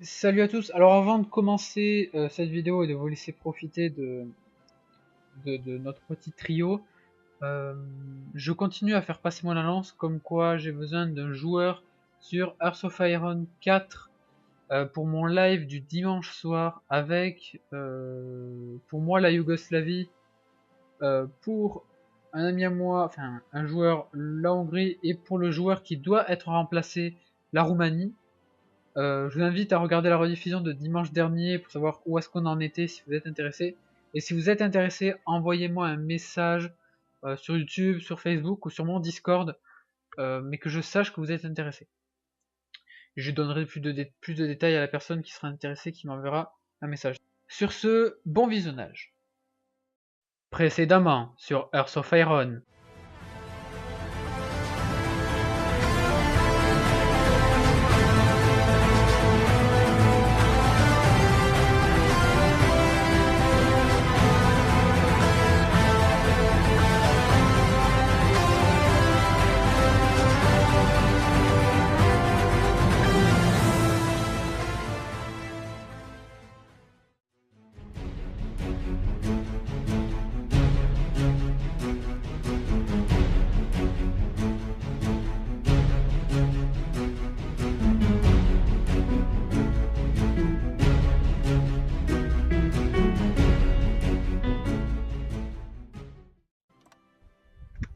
Salut à tous. Alors avant de commencer cette vidéo et de vous laisser profiter de notre petit trio, euh, je continue à faire passer mon annonce comme quoi j'ai besoin d'un joueur sur Hearts of Iron 4 pour mon live du dimanche soir avec pour moi la Yougoslavie, pour un ami à moi, enfin un joueur la Hongrie et pour le joueur qui doit être remplacé la Roumanie. Je vous invite à regarder la rediffusion de dimanche dernier pour savoir où est-ce qu'on en était si vous êtes intéressé. Et si vous êtes intéressé, envoyez-moi un message sur YouTube, sur Facebook ou sur mon Discord, mais que je sache que vous êtes intéressé. Je donnerai plus de détails à la personne qui sera intéressée, qui m'enverra un message. Sur ce, bon visionnage. Précédemment, sur Hearts of Iron.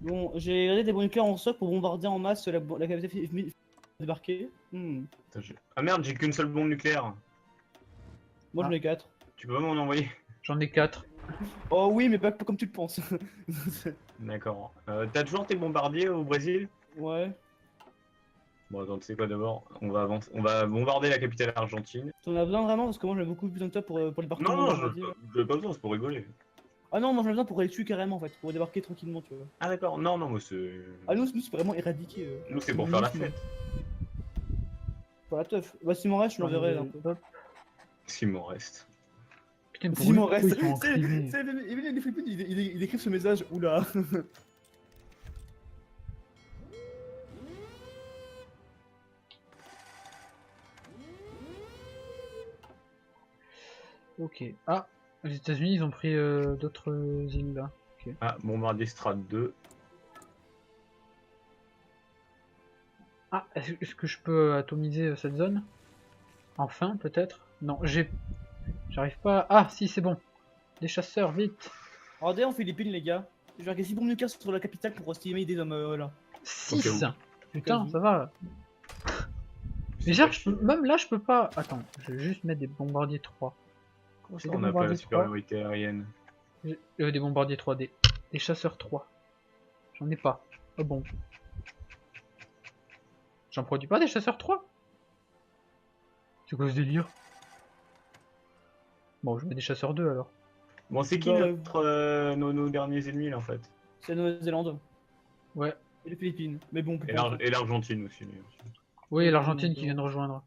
Bon, j'ai regardé des bunkers en stock pour bombarder en masse la capitale débarquée. Ah merde, j'ai qu'une seule bombe nucléaire. Moi j'en ai 4. Tu peux m'en envoyer? J'en ai 4. Oh oui, mais pas comme tu le penses. D'accord. T'as toujours tes bombardiers au Brésil? Ouais. Bon, attends, tu sais quoi d'abord? On va bombarder la capitale argentine. T'en as besoin vraiment parce que moi j'en ai beaucoup plus besoin que toi pour débarquer. Non, non, je pas besoin, c'est pour rigoler. Ah non, moi j'en ai besoin pour aller dessus carrément en fait, pour débarquer tranquillement, tu vois. Ah d'accord, non, non, moi c'est... Ah nous c'est vraiment éradiqué. Nous c'est pour faire la fête. Pour la teuf. Bah s'il m'en reste, je l'enverrai un peu. S'il m'en reste. Putain, S'il m'en reste. Il Les flippines, ils écrivent ce message, oula. Ok. Ah, les États-Unis ils ont pris d'autres îles là. Okay. Ah, bombardier Strat 2. Ah, est-ce que je peux atomiser cette zone? Enfin, peut-être? Non, j'arrive pas. Ah, si, c'est bon. Des chasseurs, vite. Regardez en Philippines, les gars. Je vais regarder 6 bombes nucléaires sur la capitale pour estimer des hommes là. 6 okay. Putain, ça va. Mais genre, même là, je peux pas. Attends, je vais juste mettre des bombardiers 3. Comment ça, on n'a pas la supériorité aérienne? Des bombardiers 3D. Des chasseurs 3. J'en ai pas. Oh bon. J'en produis pas des chasseurs 3? C'est quoi ce délire? Bon, je mets des chasseurs 2 alors. Bon, c'est qui nos derniers ennemis là en fait? C'est la Nouvelle-Zélande. Ouais. Et les Philippines. Mais bon, et l'Argentine aussi. Oui, l'Argentine qui vient de rejoindre.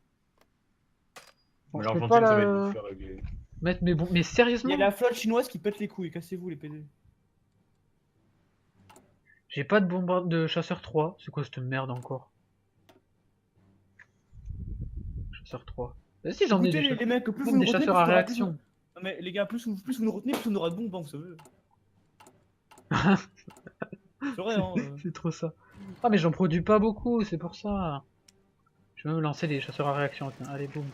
Bon, l'Argentine, ça va être difficile à régler. Mettre mes bombes. Mais sérieusement? Il y a la flotte chinoise qui pète les couilles, cassez-vous les PD. J'ai pas de bombardier de chasseur 3. C'est quoi cette merde encore? Chasseur 3. Bah si, j'en ai des, les mecs, plus vous nous chasseurs à réaction. Non mais les gars, plus vous nous retenez, plus on aura de bombes, hein, vous savez. C'est vrai, hein. C'est trop ça. Ah mais j'en produis pas beaucoup, c'est pour ça. Je vais même lancer des chasseurs à réaction. Tiens. Allez, boum.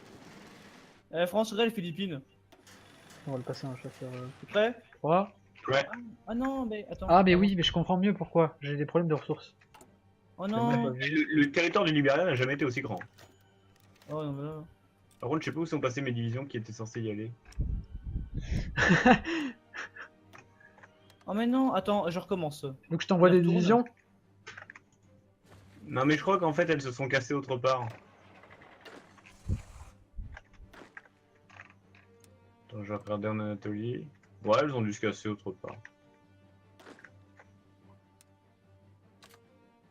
France, les Philippines. On va le passer en chasseur. T'es prêt? 3. Ouais. Ah non, mais attends. Ah mais oui, mais je comprends mieux pourquoi. J'ai des problèmes de ressources. Oh non. Le territoire du Libéria n'a jamais été aussi grand. Oh non, mais là. Par contre, je sais pas où sont passées mes divisions qui étaient censées y aller. Oh mais non, attends, je recommence. Donc je t'envoie des divisions? Non mais je crois qu'en fait elles se sont cassées autre part. Attends, je vais regarder en Anatolie. Ouais, elles ont dû se casser autre part.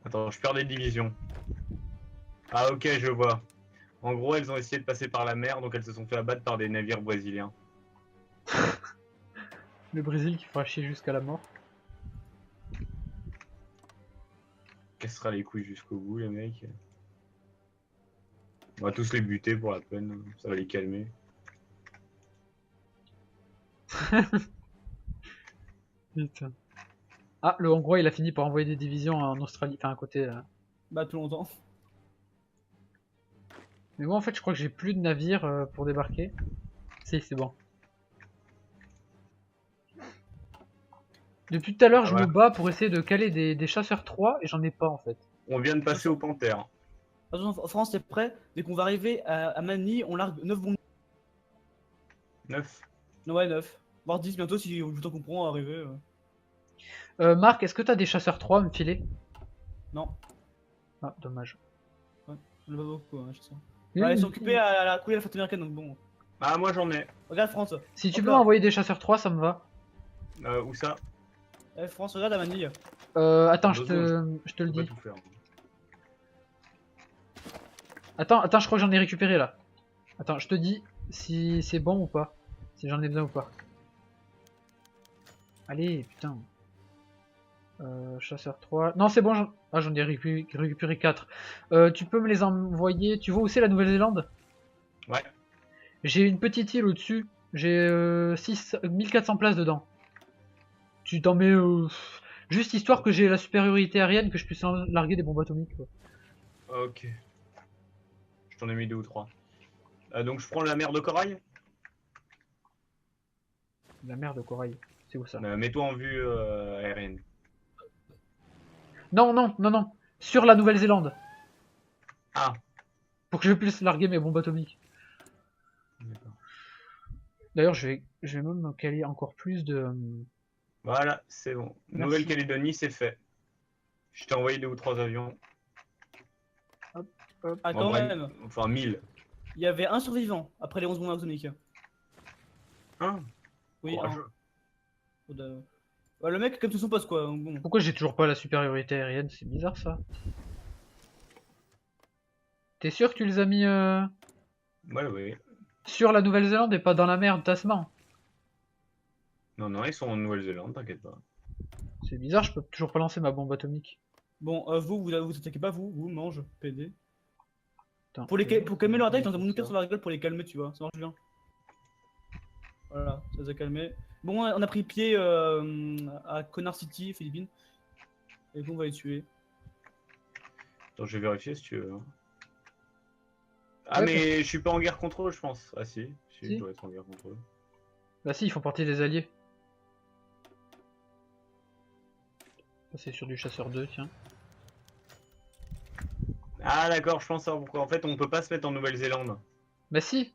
Attends, je perds des divisions. Ah ok, je vois. En gros, elles ont essayé de passer par la mer, donc elles se sont fait abattre par des navires brésiliens. Le Brésil qui fera chier jusqu'à la mort. Cassera les couilles jusqu'au bout, les mecs. On va tous les buter pour la peine, ça va les calmer. Putain. Ah, le Hongrois, il a fini par envoyer des divisions en Australie, enfin à côté. Bah, tout longtemps. Mais moi, en fait, je crois que j'ai plus de navires pour débarquer. Si, c'est bon. Depuis tout à l'heure, Ah, je voilà. me bats pour essayer de caler des chasseurs 3 et j'en ai pas en fait. On vient de passer au Panthère. Attention, France, t'es prêt? Dès qu'on va arriver à Manille, on largue 9 bombes. 9. Ouais, 9. Voire 10 bientôt si le temps qu'on prend à arriver. Marc, est-ce que t'as des chasseurs 3 à me filer? Non, Ah, dommage. on n'a pas beaucoup, hein, je sais. Ouais, ils sont occupés à la couille à la flotte américaine, donc bon. Ah, moi j'en ai. Regarde France. Si tu Hop peux là. envoyer des chasseurs 3, ça me va. Où ça? France, regarde à Manille. Attends, Deux je te le Je peux dis. pas tout faire. Attends, je crois que j'en ai récupéré là. Attends, je te dis si c'est bon ou pas. Si j'en ai besoin ou pas. Allez, putain. Chasseur 3. Non, c'est bon, j'en ai récupéré 4. Tu peux me les envoyer. Tu vois où c'est la Nouvelle-Zélande? Ouais. J'ai une petite île au-dessus. J'ai 1400 places dedans. Tu t'en mets juste histoire que j'ai la supériorité aérienne, que je puisse larguer des bombes atomiques. Quoi. Ok. Je t'en ai mis 2 ou 3. Donc je prends la mer de corail. La mer de corail. C'est où ça? Mets-toi en vue aérienne. Non. Sur la Nouvelle-Zélande. Ah. Pour que je puisse larguer mes bombes atomiques. D'accord. D'ailleurs, je vais même me caler encore plus de. Voilà, c'est bon. Merci. Nouvelle-Calédonie, c'est fait. Je t'ai envoyé 2 ou 3 avions. Ah, Bon, quand bref, même. Enfin, 1000. Il y avait un survivant après les 11 bombes atomiques. Hein? Oui, Courageux. Ouais, le mec, comme tout son poste, quoi. donc Bon. Pourquoi j'ai toujours pas la supériorité aérienne? C'est bizarre ça. T'es sûr que tu les as mis Ouais. sur la Nouvelle-Zélande et pas dans la mer de Tasman? Non, ils sont en Nouvelle-Zélande, t'inquiète pas. C'est bizarre, je peux toujours pas lancer ma bombe atomique. Bon, vous attaquez pas, vous mange, PD. Putain, Pour calmer leur attaque, j'ai un nucléaire sur la gueule pour les calmer, tu vois, ça marche bien. Voilà, ça les a calmés. Bon, on a pris pied à Connard City, Philippines. Et donc on va les tuer. Attends, je vais vérifier si tu veux. Ah, Ouais, mais je suis pas en guerre contre eux, je pense. Ah, si, Si. je dois être en guerre contre eux. Bah si, ils font partie des alliés. Ça, c'est sur du chasseur 2, tiens. Ah, d'accord, je pense savoir pourquoi. En fait, on peut pas se mettre en Nouvelle-Zélande. Bah si.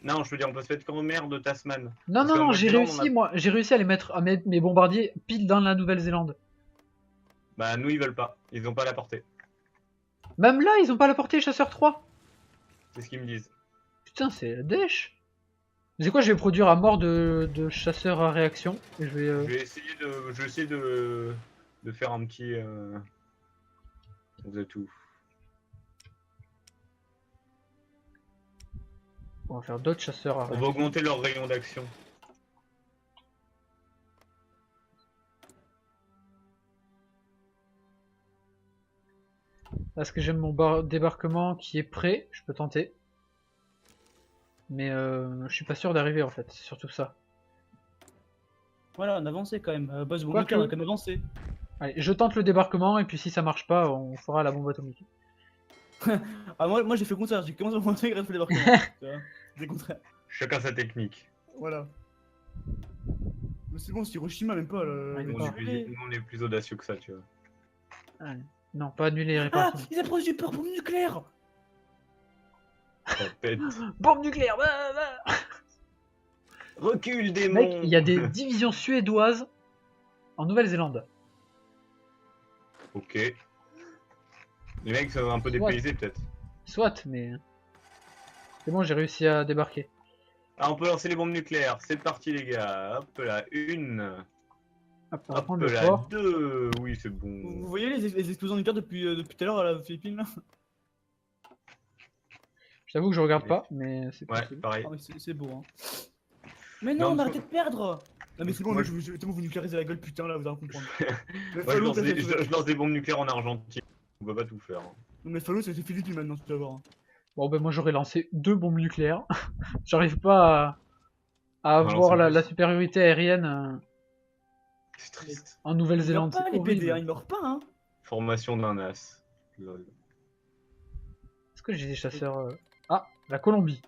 Non, je veux dire, on peut se mettre qu'en mer de Tasman. Non, Parce qu'en non, j'ai Nouvelle-Zélande, réussi, moi. J'ai réussi à mettre mes bombardiers pile dans la Nouvelle-Zélande. Bah, nous, ils veulent pas. Ils ont pas la portée. Même là, ils ont pas la portée chasseur 3. C'est ce qu'ils me disent. Putain, c'est la dèche. C'est quoi, je vais produire à mort de chasseurs à réaction. Et je vais... Je vais essayer de faire un petit... Vous êtes où? On va faire d'autres chasseurs à On va réaction. augmenter leur rayon d'action. Parce que j'ai mon débarquement qui est prêt, je peux tenter. Mais je suis pas sûr d'arriver en fait, c'est surtout ça. Voilà, on a avancé quand même. Boss bon Quoi nucléaire, on a que- quand même avancé. Allez, je tente le débarquement et puis si ça marche pas, on fera la bombe atomique. Ah, moi j'ai fait le contraire, j'ai commencé à monter grâce au débarquement. Tu vois, c'est le contraire. Chacun sa technique. Voilà. Mais c'est bon, c'est Hiroshima, même pas. Ouais, Nous, D'accord. on est plus audacieux que ça, tu vois. Allez. Non, pas annuler les Ah, réparations. ils approchent du port bombe nucléaire. Ça pète. Bombe nucléaire bah. Recule, démon. Mec, il y a des divisions suédoises en Nouvelle-Zélande. Ok. Les mecs sont un peu dépaysés, peut-être. Soit, mais... C'est bon, j'ai réussi à débarquer. Ah, on peut lancer les bombes nucléaires. C'est parti, les gars. Hop là, une. Hop, on va Hop prendre le là, fort. deux. Oui, c'est Vous bon. voyez les explosions nucléaires depuis tout à l'heure à la Philippines là? J'avoue que je regarde pas, mais c'est Ouais, possible. pareil. Ah, mais c'est beau hein. Mais Non, non, on a parce arrêté de perdre! Non mais c'est bon, Moi, mec, tellement vous nucléarisez la gueule, putain là, vous allez comprendre. Mais Moi, je Fallout, lance des bombes nucléaires en Argentine. On peut pas tout faire. hein. Non mais Fallout, c'est Philippines maintenant, tu vas voir. Bon, ben moi j'aurais lancé 2 bombes nucléaires. J'arrive pas à On va avoir lancer la plus. supériorité aérienne C'est triste. en Ils meurent Nouvelle-Zélande, pas c'est les PD, hein, horrible. ils meurent pas, hein. Formation d'un as. Lol. Est-ce que j'ai des chasseurs Ah, la Colombie.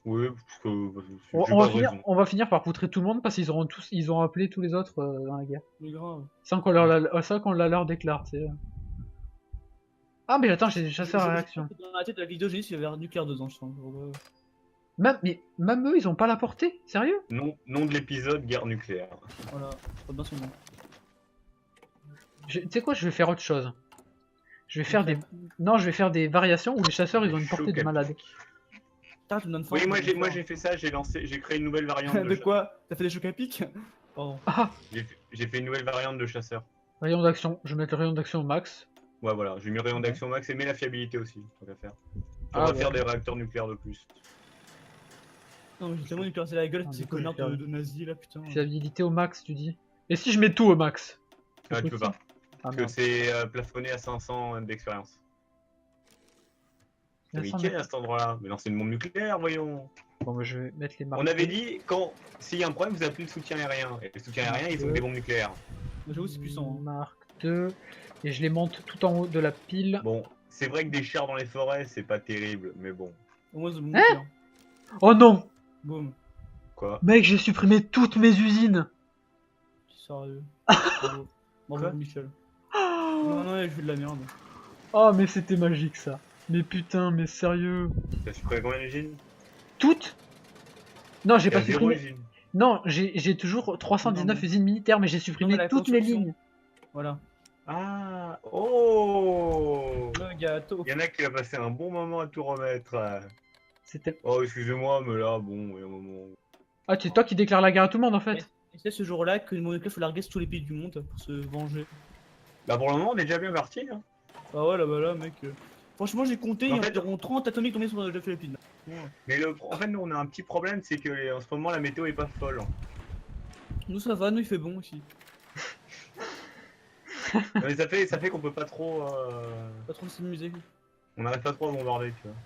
Oui, parce que j'ai pas de raison. On va finir par poutrer tout le monde parce ils ont appelé tous les autres dans la guerre. Mais grave. Sans qu'on la leur déclare, tu sais. Ah, mais attends, j'ai des chasseurs à réaction. Dans la tête de la vidéo, j'ai dit qu'il y avait un nucléaire dedans, je sens. Même eux, ils ont pas la portée? Sérieux? Nom de l'épisode, guerre nucléaire. Voilà, pas bien son nom. Tu sais quoi, je vais faire autre chose. Je vais faire des... Non, je vais faire des variations où les chasseurs, ils ont une portée de Choc à malade. pic. Putain, tu me donnes faim. Oui, moi j'ai fait ça, j'ai créé une nouvelle variante De de quoi? T'as fait des chocs à pic? Pardon. Ah, J'ai fait une nouvelle variante de chasseur. rayon d'action. Je vais mettre le rayon d'action au max. Ouais, voilà, j'ai mis rayon Ouais. d'action max et mais la fiabilité aussi, tant qu'à faire. On Ah va ouais. faire des réacteurs nucléaires de plus. Non, mais j'ai tellement nucléarisé la gueule, Ah, ces du coup, connards je vais de nazis là, putain. Fiabilité au max, tu dis. Et si je mets tout au max? Ah, C'est tu peux pas. possible? Ah, Parce que merde. c'est plafonné à 500 d'expérience. Mais 500 quel à cet endroit-là? Mais non, c'est une bombe nucléaire, voyons. Bon, bah, je vais mettre les marques. On avait dit, s'il y a un problème, vous appelez le soutien aérien. Et le soutien aérien, ils ont des bombes nucléaires. Mais j'avoue, c'est puissant. Hein. Marque 2. Et je les monte tout en haut de la pile. Bon, c'est vrai que des chars dans les forêts, c'est pas terrible, mais bon. Au moins, c'est bon Hein nucléaire. Oh non! Boum. Quoi? Mec, j'ai supprimé toutes mes usines! Sérieux. Bravo. Bravo, Quoi Michel. Non, non, je fais de la merde. Oh, mais c'était magique ça. Mais putain, mais sérieux. T'as supprimé combien d'usines? Toutes? Non, j'ai Il y a pas zéro supprimé. usine. Non, j'ai toujours 319 Non, mais- usines militaires, mais j'ai supprimé Non, mais la toutes mes construction. lignes. Voilà. Ah, oh! Le gâteau. Il y en a qui va passer un bon moment à tout remettre. C'était. Oh, excusez-moi, mais là, bon, il y a un moment. Ah, c'est toi qui déclares la guerre à tout le monde en fait. Et c'est ce jour-là que mon nucléaire faut larguer sur tous les pays du monde pour se venger. Bah, pour le moment, on est déjà bien parti. Hein. Ah ouais, là-bas, là, mec. Franchement, j'ai compté, il y En a fait- environ 30 atomiques tombés sur la Philippines. Mais en fait, nous, on a un petit problème, c'est que en ce moment, la météo est pas folle. Nous, ça va, nous, il fait bon aussi. Mais ça fait qu'on peut pas trop. Pas trop s'amuser. On n'arrive pas trop à bombarder, tu vois.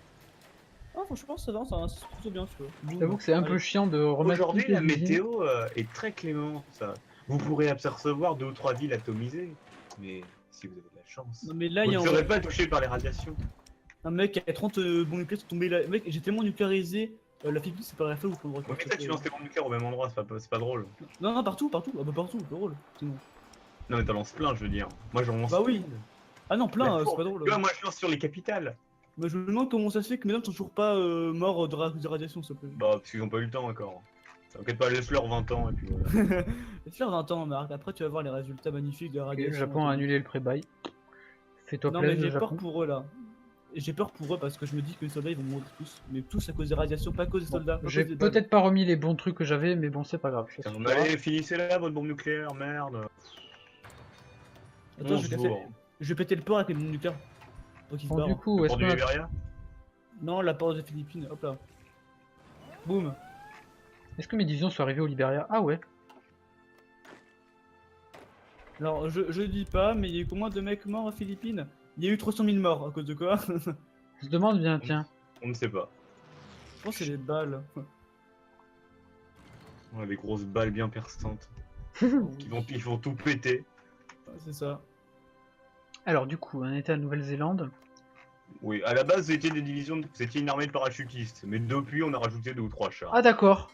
Ah, franchement, ça va, c'est plutôt bien, tu vois. J'avoue que c'est un peu Allez. chiant de remettre Aujourd'hui, toutes les la usines. météo est très clémente. Vous pourrez apercevoir 2 ou 3 villes atomisées. Mais si vous avez de la chance, Non, mais là, vous il y ne a serez pas touché par les radiations. un mec, il y a 30 bombes nucléaires qui sont tombés là. Mec, j'ai tellement nucléarisé. La Philippine, c'est pas la fin où on Ouais, mais toi, tu lances tes bombes nucléaires au même endroit, c'est pas drôle. Non, non, partout, partout. Ah, bah, partout, c'est drôle. Sinon. Non, mais t'en lances plein, je veux dire. Moi, j'en lance Bah oui. plein. Ah non, plein, La c'est fourbe. pas drôle. Tu vois, moi, je lance sur les capitales. Bah, je me demande comment ça se fait que mes hommes sont toujours pas morts de radiation, s'il te plaît. Bah, parce qu'ils ont pas eu le temps encore. T'inquiète pas, laisse-leur 20 ans et puis voilà. Laisse-leur 20 ans, Marc. Après, tu vas voir les résultats magnifiques de la Ok, radiation. le Japon a annulé le pré-bail. Fais-toi Non, mais plaisir, j'ai le peur Japon. pour eux là. Et j'ai peur pour eux parce que je me dis que les soldats ils vont mourir tous. Mais tous à cause des radiations, pas à cause des Bon, soldats. Pas à j'ai cause des balles. peut-être pas remis les bons trucs que j'avais, mais bon, c'est pas grave. ça Putain, suffira. allez, finissez là votre bombe nucléaire, merde. Attends, 11 je vais, jours. je vais péter le port avec les bombes nucléaires. Donc ils se Bon, du barrent. coup, Le est-ce port du qu'on a... Liberia? Non, la porte des Philippines, hop là. Boum. est-ce que mes divisions sont arrivées au Liberia? Ah ouais. Alors, je dis pas, mais il y a eu combien de mecs morts aux Philippines? Il y a eu 300 000 morts à cause de quoi? On se demande bien, tiens. On ne sait pas. Je pense que c'est les balles. On a des grosses balles bien persistantes. Ils vont tout péter. Ouais, c'est ça. Alors du coup, on était à Nouvelle-Zélande. Oui, à la base, vous étiez des divisions, vous étiez une armée de parachutistes. Mais depuis, on a rajouté 2 ou 3 chars. Ah d'accord.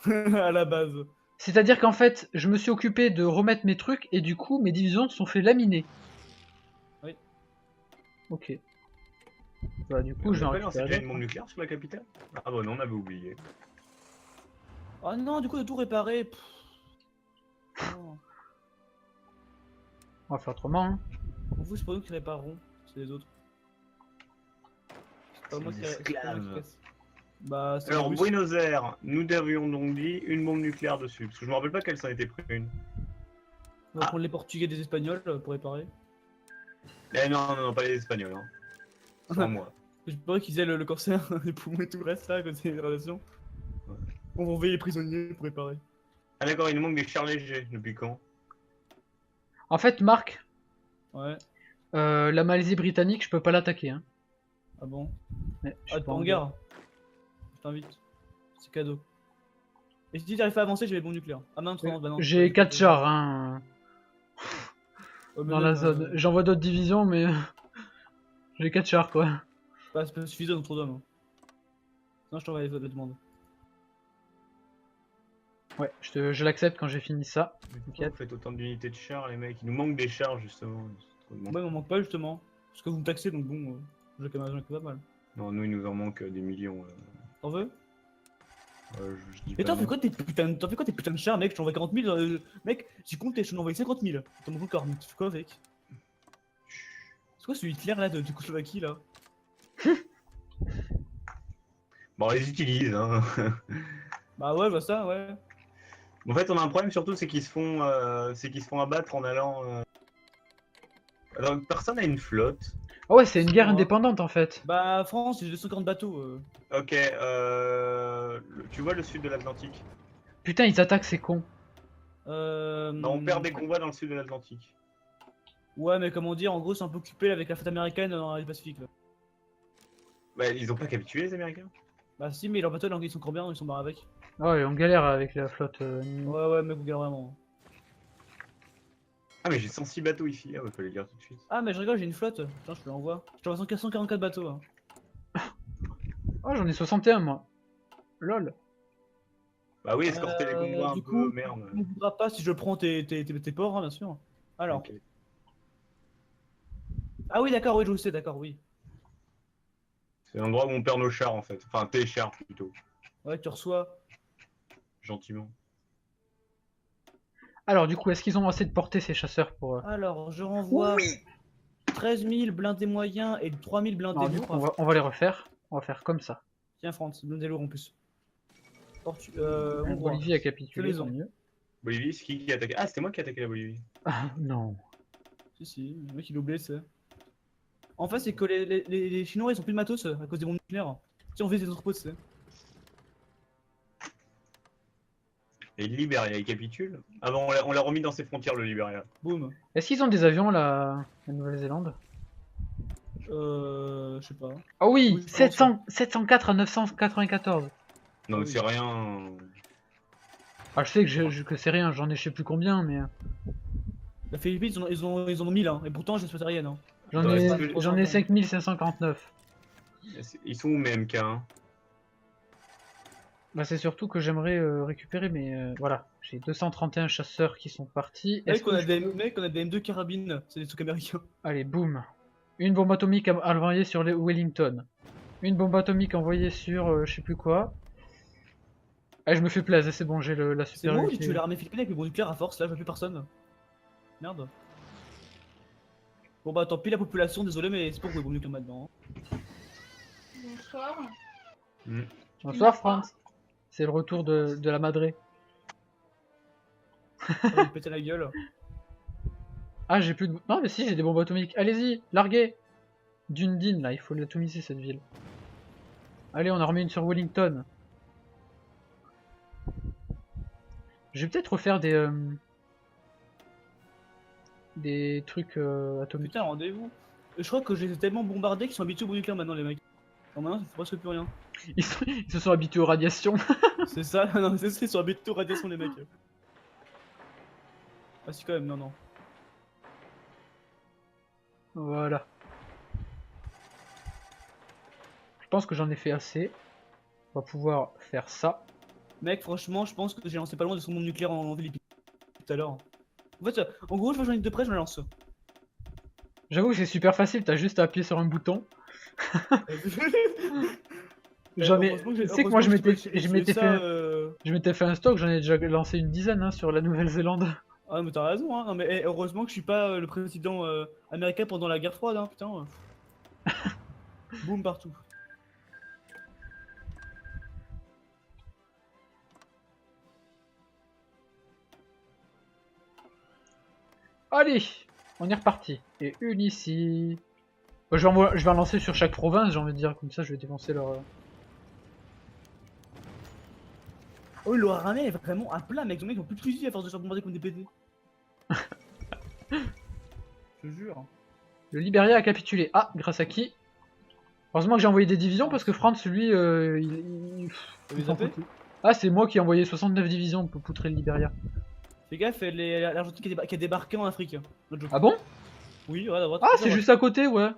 À la base. C'est-à-dire qu'en fait, je me suis occupé de remettre mes trucs et du coup, mes divisions se sont fait laminer. Oui. Ok. Bah du coup, On je vais en a pas lancé récupérer déjà une d'autres. bombe nucléaire sur la capitale? Ah bah non, on avait oublié. Oh non, du coup, de tout réparer. Pff. Non. On va faire autrement. Hein. En vous, c'est pas nous qui réparerons, c'est les autres. C'est pas C'est moi des qui c'est pas moi qui esclaves. casse. Bah, c'est Alors, les Russes. Buenos Aires, nous avions donc dit une bombe nucléaire dessus. Parce que je me rappelle pas qu'elle s'en était pris une. On va prendre les Portugais et des Espagnols pour réparer. Eh non, non, non, pas les Espagnols. Hein. Sans moi. Je pensais qu'ils aient le cancer, les poumons et tout le reste là, à cause des radiations. Ouais. On va envoyer les prisonniers pour réparer. Ah d'accord, il nous manque des chars légers. Depuis quand? En fait, Marc, Ouais, la Malaisie britannique, je peux pas l'attaquer. Hein. ah bon. Mais je Ah, suis t'es pas en guerre. Je t'invite. C'est cadeau. Et si t'arrives pas à avancer, j'ai les bombes nucléaires. Ah non, non, bah non. J'ai 4 chars hein, Ouais, mais dans la même, zone. J'envoie d'autres divisions, mais j'ai 4 chars quoi. c'est pas suffisant trop d'hommes. Hein. Sinon, je t'envoie les autres demandes. Ouais, je l'accepte quand j'ai fini ça. Pourquoi vous faites autant d'unités de chars, les mecs? Il nous manque des chars, justement. C'est trop Ouais, mais on manque pas justement. Parce que vous me taxez, donc bon, j'ai quand même pas mal. Non, nous, il nous en manque des millions. T'en veux? Je dis Mais pas t'en fais non. quoi t'en fais quoi tes putains de chars, mec? Je t'envoie 40 000. Mec, j'ai compté, je t'en envoie 50 000. T'en manques encore, mais tu fais quoi avec? C'est quoi ce Hitler là de Tchécoslovaquie là? Bon, on les utilise, hein. Bah ouais, je vois ça, ouais. En fait, on a un problème surtout, c'est qu'ils se font abattre en allant. Alors, personne n'a une flotte. Ah ouais, c'est une guerre Moi. indépendante en fait. Bah France, j'ai 240 bateaux. Ok, tu vois le sud de l'Atlantique? Putain, ils attaquent ces cons. Bah, on perd des combats dans le sud de l'Atlantique. Ouais, mais comment dire, en gros, c'est un peu occupé avec la flotte américaine dans le Pacifique là. Bah, ils ont pas capitulé, les Américains? Bah si, mais leurs bateaux, là, ils sont encore bien, ils sont barrés avec. Ah ouais, on galère avec la flotte. Ouais, ouais, mec, vous galérez vraiment. Ah, mais j'ai 106 bateaux ici. Ah, bah, faut les lire tout de suite. Ah, mais je rigole, j'ai une flotte. Putain, je te l'envoie. Je t'envoie 144 bateaux. Hein. Oh, j'en ai 61 moi. Lol. Bah oui, escorter les combats un Du peu, coup, merde. on ne voudra pas si je prends tes ports, hein, bien sûr. Alors. Ok. Ah oui, d'accord, oui, je sais, d'accord, oui. C'est l'endroit où on perd nos chars en fait. Enfin, tes chars plutôt. Ouais, tu reçois. Gentiment. Alors du coup, est-ce qu'ils ont assez de portée ces chasseurs pour... Alors, je renvoie 13 000 blindés moyens et 3 000 blindés Non, du lourds. coup, on va les refaire. On va faire comme ça. Tiens, France, blindés lourds en plus. Bolivie a capitulé, Fais-les-en. tant mieux. Bolivie, c'est qui a attaqué? Ah, c'était moi qui ai attaqué la Bolivie. Ah, non. Si, le mec il oublie, c'est. En fait, c'est que les Chinois ils ont plus de matos à cause des bombes nucléaires. Si on fait des entrepôts, c'est. Et le Libéria, il capitule? Ah bon, on l'a remis dans ses frontières, le Libéria. Boum. Est-ce qu'ils ont des avions la Nouvelle-Zélande? Je sais pas. Ah oui, Oui, je pense, 704 à 994. Non, oui. c'est rien. Ah, je sais que c'est rien, j'en ai je sais plus combien, mais... La Philippines ils en ont 1000 hein. Et pourtant j'ai rien hein. J'en Ouais, ai, c'est ce que- j'en ai 5549. Ils sont où mes MK, hein? Bah, c'est surtout que j'aimerais récupérer, mais voilà. J'ai 231 chasseurs qui sont partis. Est-ce Mec, on que a des M2 carabines, c'est des trucs américains. Allez, boum. Une bombe atomique envoyée sur les Wellington. Une bombe atomique envoyée sur je sais plus quoi. Allez, je me fais plaisir, c'est bon, j'ai la C'est moi ou j'ai supériorité. tué l'armée philippine avec les bombes nucléaires à force, là je vois plus personne. Merde. Bon bah tant pis la population, désolé mais c'est pour que les bombes nucléaires maintenant. Bonsoir. Bonsoir, France. C'est le retour de la madré. On va me péter la gueule. Ah, j'ai plus de... Non, mais si, j'ai des bombes atomiques. Allez-y, larguez. Dundee, là, il faut l'atomiser, cette ville. Allez, on en remet une sur Wellington. Je vais peut-être refaire des trucs atomiques. Putain, rendez-vous. Je crois que j'ai tellement bombardé qu'ils sont habitués aux bombes nucléaires maintenant les mecs. Alors maintenant ça fait presque plus rien. Ils se sont habitués aux radiations. C'est ça, non c'est ça, ils sont habitués aux radiations les mecs. Ah si quand même, non. Voilà. Je pense que j'en ai fait assez. On va pouvoir faire ça. Mec franchement je pense que j'ai lancé pas loin de son bombe nucléaire en Philippines. Tout à l'heure. En fait, en gros je vois j'en ai de près, je me lance. J'avoue que c'est super facile, t'as juste à appuyer sur un bouton. J'en ai... Tu sais que moi je m'étais fait un stock, j'en ai déjà lancé une dizaine hein, sur la Nouvelle-Zélande. Ah mais t'as raison hein, non mais heureusement que je suis pas le président américain pendant la guerre froide hein, putain. Boum partout. Allez, on est reparti. Et une ici. Je vais en lancer sur chaque province, j'ai envie de dire, comme ça je vais défoncer leur... Oh le Haramé est vraiment à plat mec, les mecs ils ont plus de fusil à force de se faire bombarder comme des PD. Je te jure. Le Libéria a capitulé. Ah, grâce à qui? Heureusement que j'ai envoyé des divisions parce que France, lui, T'as vu s'en zapper? foutait. Ah, c'est moi qui ai envoyé 69 divisions pour poutrer le Liberia. Fais gaffe, l'Argentine qui a débarqué en Afrique. L'autre jour. Ah bon? Oui, ouais, à droite. Ah, à c'est droite. juste à côté, ouais.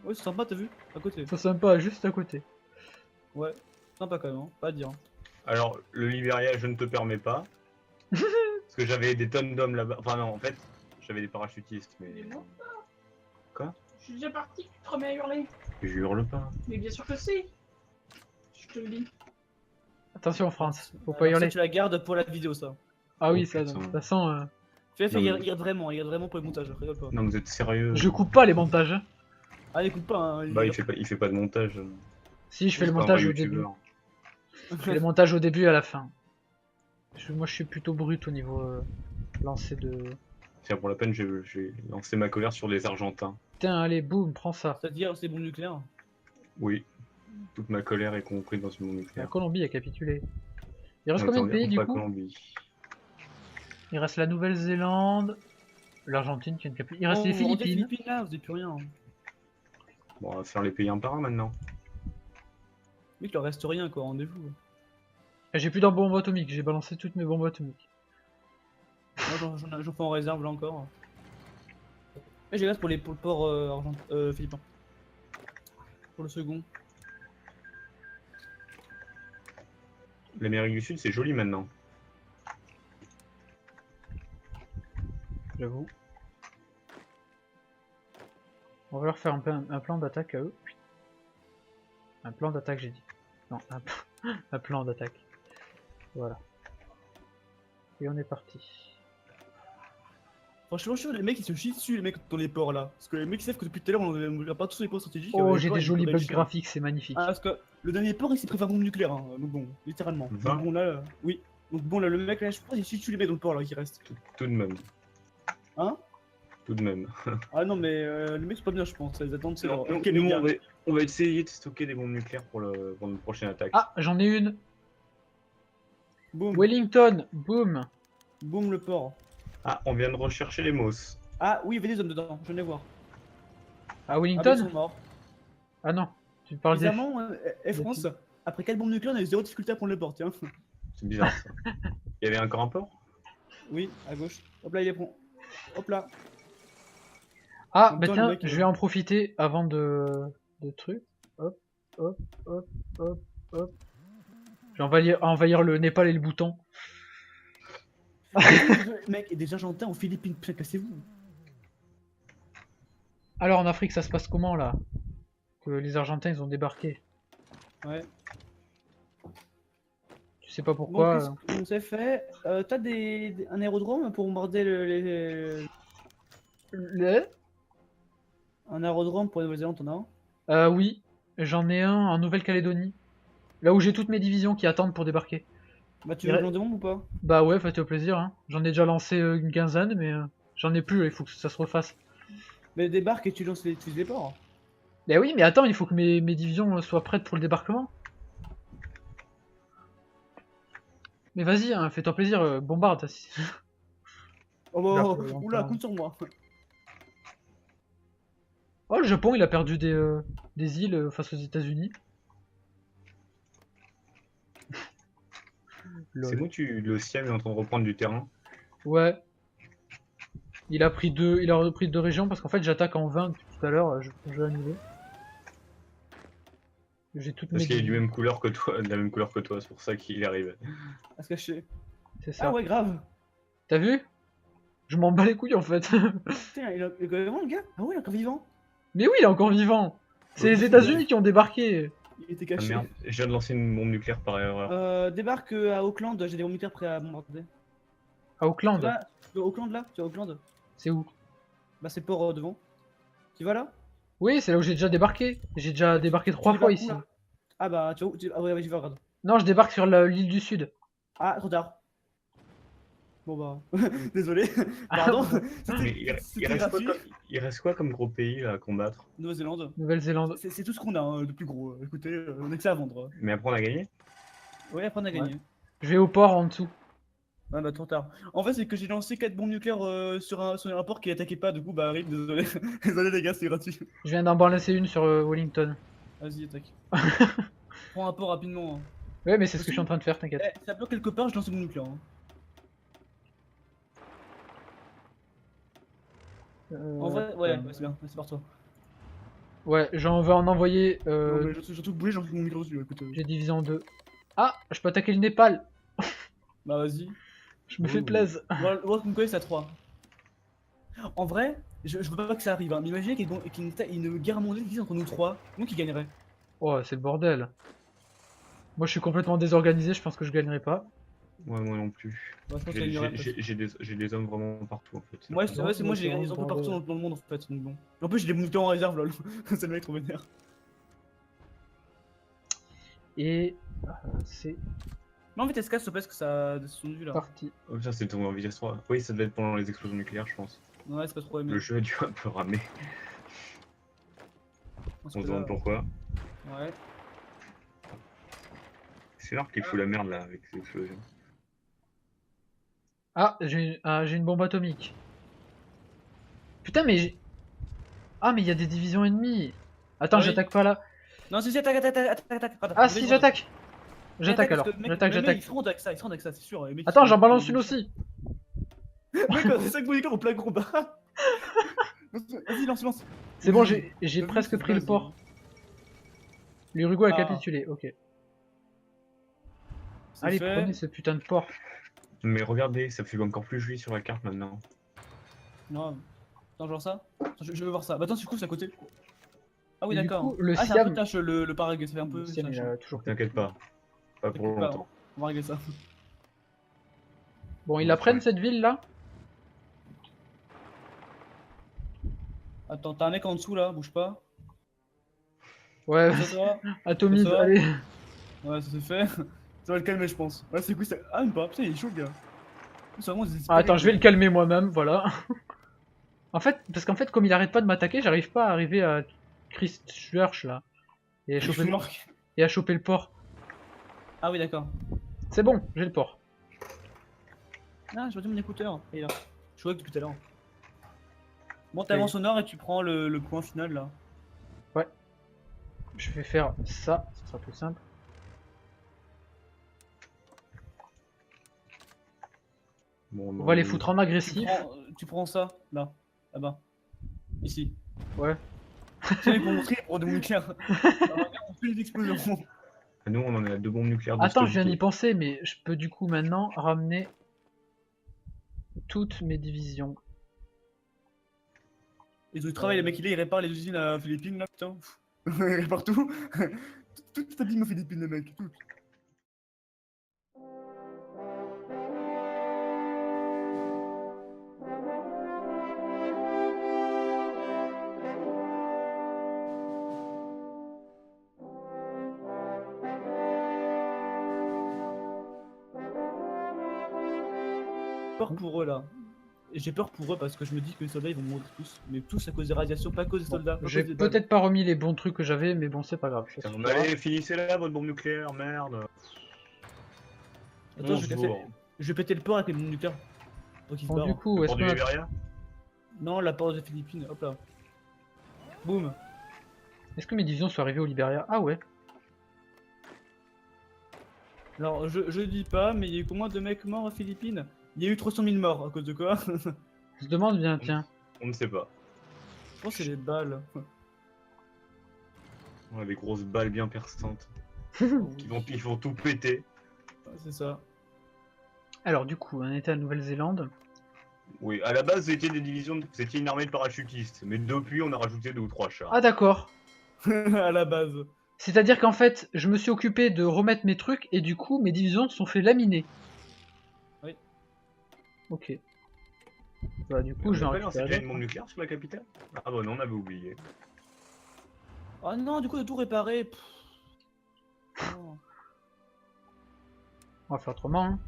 Ouais, c'est sympa, t'as vu? À côté. C'est sympa, juste à côté. Ouais, sympa quand même, hein. Pas à dire. Alors, le Liberia, je ne te permets pas. Parce que j'avais des tonnes d'hommes là-bas. Enfin, non, en fait, j'avais des parachutistes, mais. Mais non. Quoi? Je suis déjà parti, tu te remets à hurler. Je hurle pas. Mais bien sûr que si. Je te le dis. Attention, France, faut pas Alors, ça, hurler. tu la gardes pour la vidéo, ça. Ah oui, Oh, ça, de putain. toute façon, Fais gaffe, Non, il mais- regarde vraiment pour le montage, rigole pas. Non, vous êtes sérieux? je coupe pas les montages. Hein. Ah, écoute pas, hein. Bah, il fait pas de montage. Si, je fais C'est le pas un montage vrai au début. youtubeur. Je fais le montage au début et à la fin. Moi, je suis plutôt brut au niveau lancer de. Tiens, pour la peine, j'ai lancé ma colère sur les Argentins. Putain, allez, boum, prends ça. C'est-à-dire, c'est bon nucléaire. Oui. Toute ma colère est comprise dans ce monde La nucléaire. Colombie a capitulé. Il reste On combien de est pays en du pas coup? Colombie. Il reste la Nouvelle-Zélande, l'Argentine qui vient de capituler. Il reste les On dit Philippines. Philippines là, vous êtes plus rien. Bon, on va faire les pays un par un maintenant. Mec, il leur reste rien quoi, rendez-vous. J'ai plus de bombes atomiques, j'ai balancé toutes mes bombes atomiques. Moi j'en fais en réserve là encore. Mais j'ai reste pour le port philippin. Pour le second. L'Amérique du Sud, c'est joli maintenant. J'avoue. On va leur faire un plan d'attaque à eux. Un plan d'attaque, j'ai dit. Non, un plan d'attaque. Voilà. Et on est parti. Franchement, je suis sûr, les mecs ils se chient dessus, les mecs dans les ports là. Parce que les mecs savent que depuis tout à l'heure on a pas tous les ports stratégiques. Oh, les j'ai ports, des ils jolis pourraient bugs chier. graphiques, c'est magnifique. Ah, parce que le dernier port il s'est pris un bombe nucléaire, hein. Donc bon, littéralement. Va. Donc bon là, oui. Donc bon là, le mec là, je pense qu'il chie dessus les mecs dans le port là qui reste. Tout de même. Hein? Tout de même. Ah non, mais les mecs sont pas bien, je pense. Ils attendent, c'est Non, leur. nous, Ok, les nous, gars. on va essayer de stocker des bombes nucléaires pour notre prochaine attaque. Ah, j'en ai une. Boum, Wellington, boum. boum le port. Ah, on vient de rechercher les Moss. Ah oui, il y avait des hommes dedans, je viens de les voir. À Ah, mais ils Wellington? sont morts. Ah non, tu parles des... Bizarrement, France, après 4 bombes nucléaires, on a eu 0 difficulté à prendre le port, tiens. C'est bizarre ça. Il y avait encore un port? Oui, à gauche. Hop là, il est prêt. Hop là. Ah, En même bah temps, tiens, le mec, je vais en profiter avant de truc. Hop, hop, hop, hop, hop. Je vais envahir le Népal et le Bhoutan. Mec, et des Argentins aux Philippines, putain, cassez-vous. Alors en Afrique, ça se passe comment là? Que les Argentins ils ont débarqué. Ouais. Tu sais pas Bon, pourquoi. qu'est-ce qu'on s'est fait? T'as un aérodrome pour bombarder un aérodrome pour la Nouvelle-Zélande, t'en as un? Oui, j'en ai un en Nouvelle-Calédonie. Là où j'ai toutes mes divisions qui attendent pour débarquer. Bah, tu Il veux re- que j'en demande ou pas? Bah ouais, faites-le plaisir. Hein. J'en ai déjà lancé une quinzaine, mais j'en ai plus. Il faut que ça se refasse. Mais débarque et tu lances les, tu les ports. Bah oui, mais attends, il faut que mes divisions soient prêtes pour le débarquement. Mais vas-y, hein, fais-toi plaisir, bombarde. Oh bah, Là, oula, compte sur moi. Oh, le Japon, il a perdu des îles face aux États-Unis. C'est moi, le Siam est en train de reprendre du terrain. Ouais. Il a repris deux régions parce qu'en fait j'attaque en 20 depuis tout à l'heure, je vais annuler. J'ai toutes Parce mes qu'il est du divisions. même couleur que toi, de la même couleur que toi, c'est pour ça qu'il arrive. À se cacher. C'est ça. Ah ouais, grave. T'as vu? Je m'en bats les couilles en fait. Putain, il est quand même vivant, le gars. Ah ouais, il est encore vivant. Mais oui, il est encore vivant. C'est les États-Unis qui ont débarqué. Il était Ah caché. merde, je viens de lancer une bombe nucléaire par erreur. Débarque à Auckland, j'ai des bombes nucléaires prêts à bombarder. À Auckland. Tu vas à Auckland là? Tu vas à Auckland? C'est où? Bah c'est le port devant. Tu vas là? Oui, c'est là où j'ai déjà débarqué. J'ai déjà débarqué 3 Tu fois débarques ici. où, là? Ah bah tu vas où? Ah ouais, je vais regarde. Non, je débarque sur l'île du Sud. Ah, trop tard. Bon bah, désolé. Pardon. Mais il reste quoi comme gros pays là, à combattre? Nouvelle-Zélande. Nouvelle-Zélande. C'est tout ce qu'on a hein, de plus gros. Écoutez, on a que ça à vendre. Mais après on a gagné? Ouais, après on a gagné. Je vais au port en dessous. Ouais, bah trop tard. En fait, c'est que j'ai lancé 4 bombes nucléaires sur un port qui attaquait pas, du coup, bah, rip, désolé. Désolé les gars, c'est gratuit. Je viens d'en balancer une sur Wellington. Vas-y, attaque. Prends un peu rapidement. Hein. Ouais, mais c'est ce que je suis en train de faire, t'inquiète. Eh, ça bloque quelque part, je lance une bombe nucléaire. Hein. En vrai, ouais, c'est bien, c'est par toi. Ouais, j'en vais en envoyer. Non, mais surtout bouger, j'en fais mon micro dessus, écoute. J'ai divisé en deux. Ah, je peux attaquer le Népal. Bah vas-y. Je me fais Ouh. plaisir. World Conquest à 3. En vrai, je veux pas que ça arrive, hein. Mais imaginez qu'il y ait une guerre mondiale qui existe entre nous trois, nous qui gagnerait. Oh, c'est le bordel. Moi, je suis complètement désorganisé. Je pense que je gagnerai pas. Ouais, moi non plus. Bah, je pense qu'il gagnerait. J'ai des hommes vraiment partout en fait. Moi, Non, moi j'ai non, des emplois bordel. partout dans le monde en fait. Donc bon. En plus, j'ai des moutons en réserve, lol. C'est le mec trop vénère. Et c'est Mais en fait, SK se parce que ça descendu vu là. parti. Oh, ça c'est tombé en vitesse 3. Oui, ça devait être pendant les explosions nucléaires, je pense. Ouais, c'est pas trop aimé. Le jeu a dû un peu ramer. Parce On que se demande là, pourquoi. ouais. C'est rare qu'il fout la merde là avec ces explosions. Ah, j'ai une bombe atomique. Putain, mais j'ai... Ah, mais il y a des divisions ennemies. Attends, Oui. j'attaque pas là. Non, si, attaque. Ah, si, j'attaque. J'attaque Parce alors. que le mec- J'attaque, le mec, j'attaque. Il se rend avec ça, c'est sûr. Les mecs, Attends, ils j'en font- balance une aussi. Mec, c'est 5 molécules au plein combat. Vas-y, lance. C'est bon, Oui. j'ai Vas-y, presque c'est pris le base. port. L'Uruguay a Ah. capitulé, ok. C'est Allez, fait. prenez ce putain de port. Mais regardez, ça fait encore plus joli sur la carte maintenant. Non. Attends, je veux voir ça. Attends, je veux voir ça. Bah attends, du coup, c'est à côté. Ah oui, Et du d'accord. coup, le Ah, c'est un peu Siam- tâche le parag, ça fait un peu. Siam, il tâche. a toujours... T'inquiète pas. Pas pour T'inquiète pas, longtemps. On va régler ça. Bon, ils la prennent cette ville là. Attends, t'as un mec en dessous là, bouge pas. Ouais, Ça va atomise, Ça va allez. Ouais, ça c'est fait. Ça va le calmer, je pense. Ouais, c'est cool ça. Ah, même pas. Putain, il est chaud, le gars. C'est vraiment des Ah, attends, je vais le calmer moi-même, voilà. En fait, parce qu'en fait, comme il arrête pas de m'attaquer, j'arrive pas à arriver à Christchurch là. Et à choper, et à choper le port. Ah oui, d'accord. C'est bon, j'ai le port. Ah, j'ai perdu mon écouteur. Il est là. Je jouais depuis tout à l'heure. Bon, t'avances au nord et tu prends le point final là. Je vais faire ça, ce sera plus simple. Bon, On va les foutre en Tu agressif. tu prends ça là. Là-bas. Ici. Ouais. C'est pour montrer pour de nucléaire. Alors, on fait des explosions. Nous, on en est à 2 bombes nucléaires de Attends, je viens d'y stabilité. penser, mais je peux du coup maintenant ramener toutes mes divisions. Ils ont du travail, les mecs, ils réparent les usines à Philippines là, putain. Ils réparent tout. Tout abîme aux Philippines, les mecs. Tout. Peur pour eux là. J'ai peur pour eux parce que je me dis que les soldats ils vont mourir tous. Mais tous à cause des radiations, pas à cause des soldats. pas à J'ai cause des balles. peut-être pas remis les bons trucs que j'avais, mais bon, c'est pas grave. ça Putain, suffira. allez, finissez là votre bombe nucléaire, merde. Attends, 11 je vais, jours. je vais péter le port avec les bombes nucléaires. Donc ils se Bon, du barrent. coup, est-ce Pour du qu'on a... Liberia. Non, la porte des Philippines, hop là. Boum. est-ce que mes divisions sont arrivées au Liberia? Ah ouais. Alors, je dis pas, mais il y a eu combien de mecs morts aux Philippines? Il y a eu 300 000 morts à cause de quoi? Je On se demande bien, tiens. On ne sait pas. pense que c'est les balles. On a des grosses balles bien perçantes. Ils vont tout péter. Ouais, c'est ça. Alors du coup, on était à Nouvelle-Zélande. Oui, à la base, vous étiez des divisions, vous étiez une armée de parachutistes. Mais depuis, on a rajouté 2 ou 3 chars. Ah d'accord. À la base. C'est-à-dire qu'en fait, je me suis occupé de remettre mes trucs et du coup, mes divisions se sont fait laminer. Oui. Ok. Bah du coup, On je vais en a pas lancé récupérer déjà une d'autres. bombe nucléaire sur la capitale? Ah bah non, on avait oublié. Oh non, du coup, de tout réparer. Pff. Non. On va faire autrement. Hein.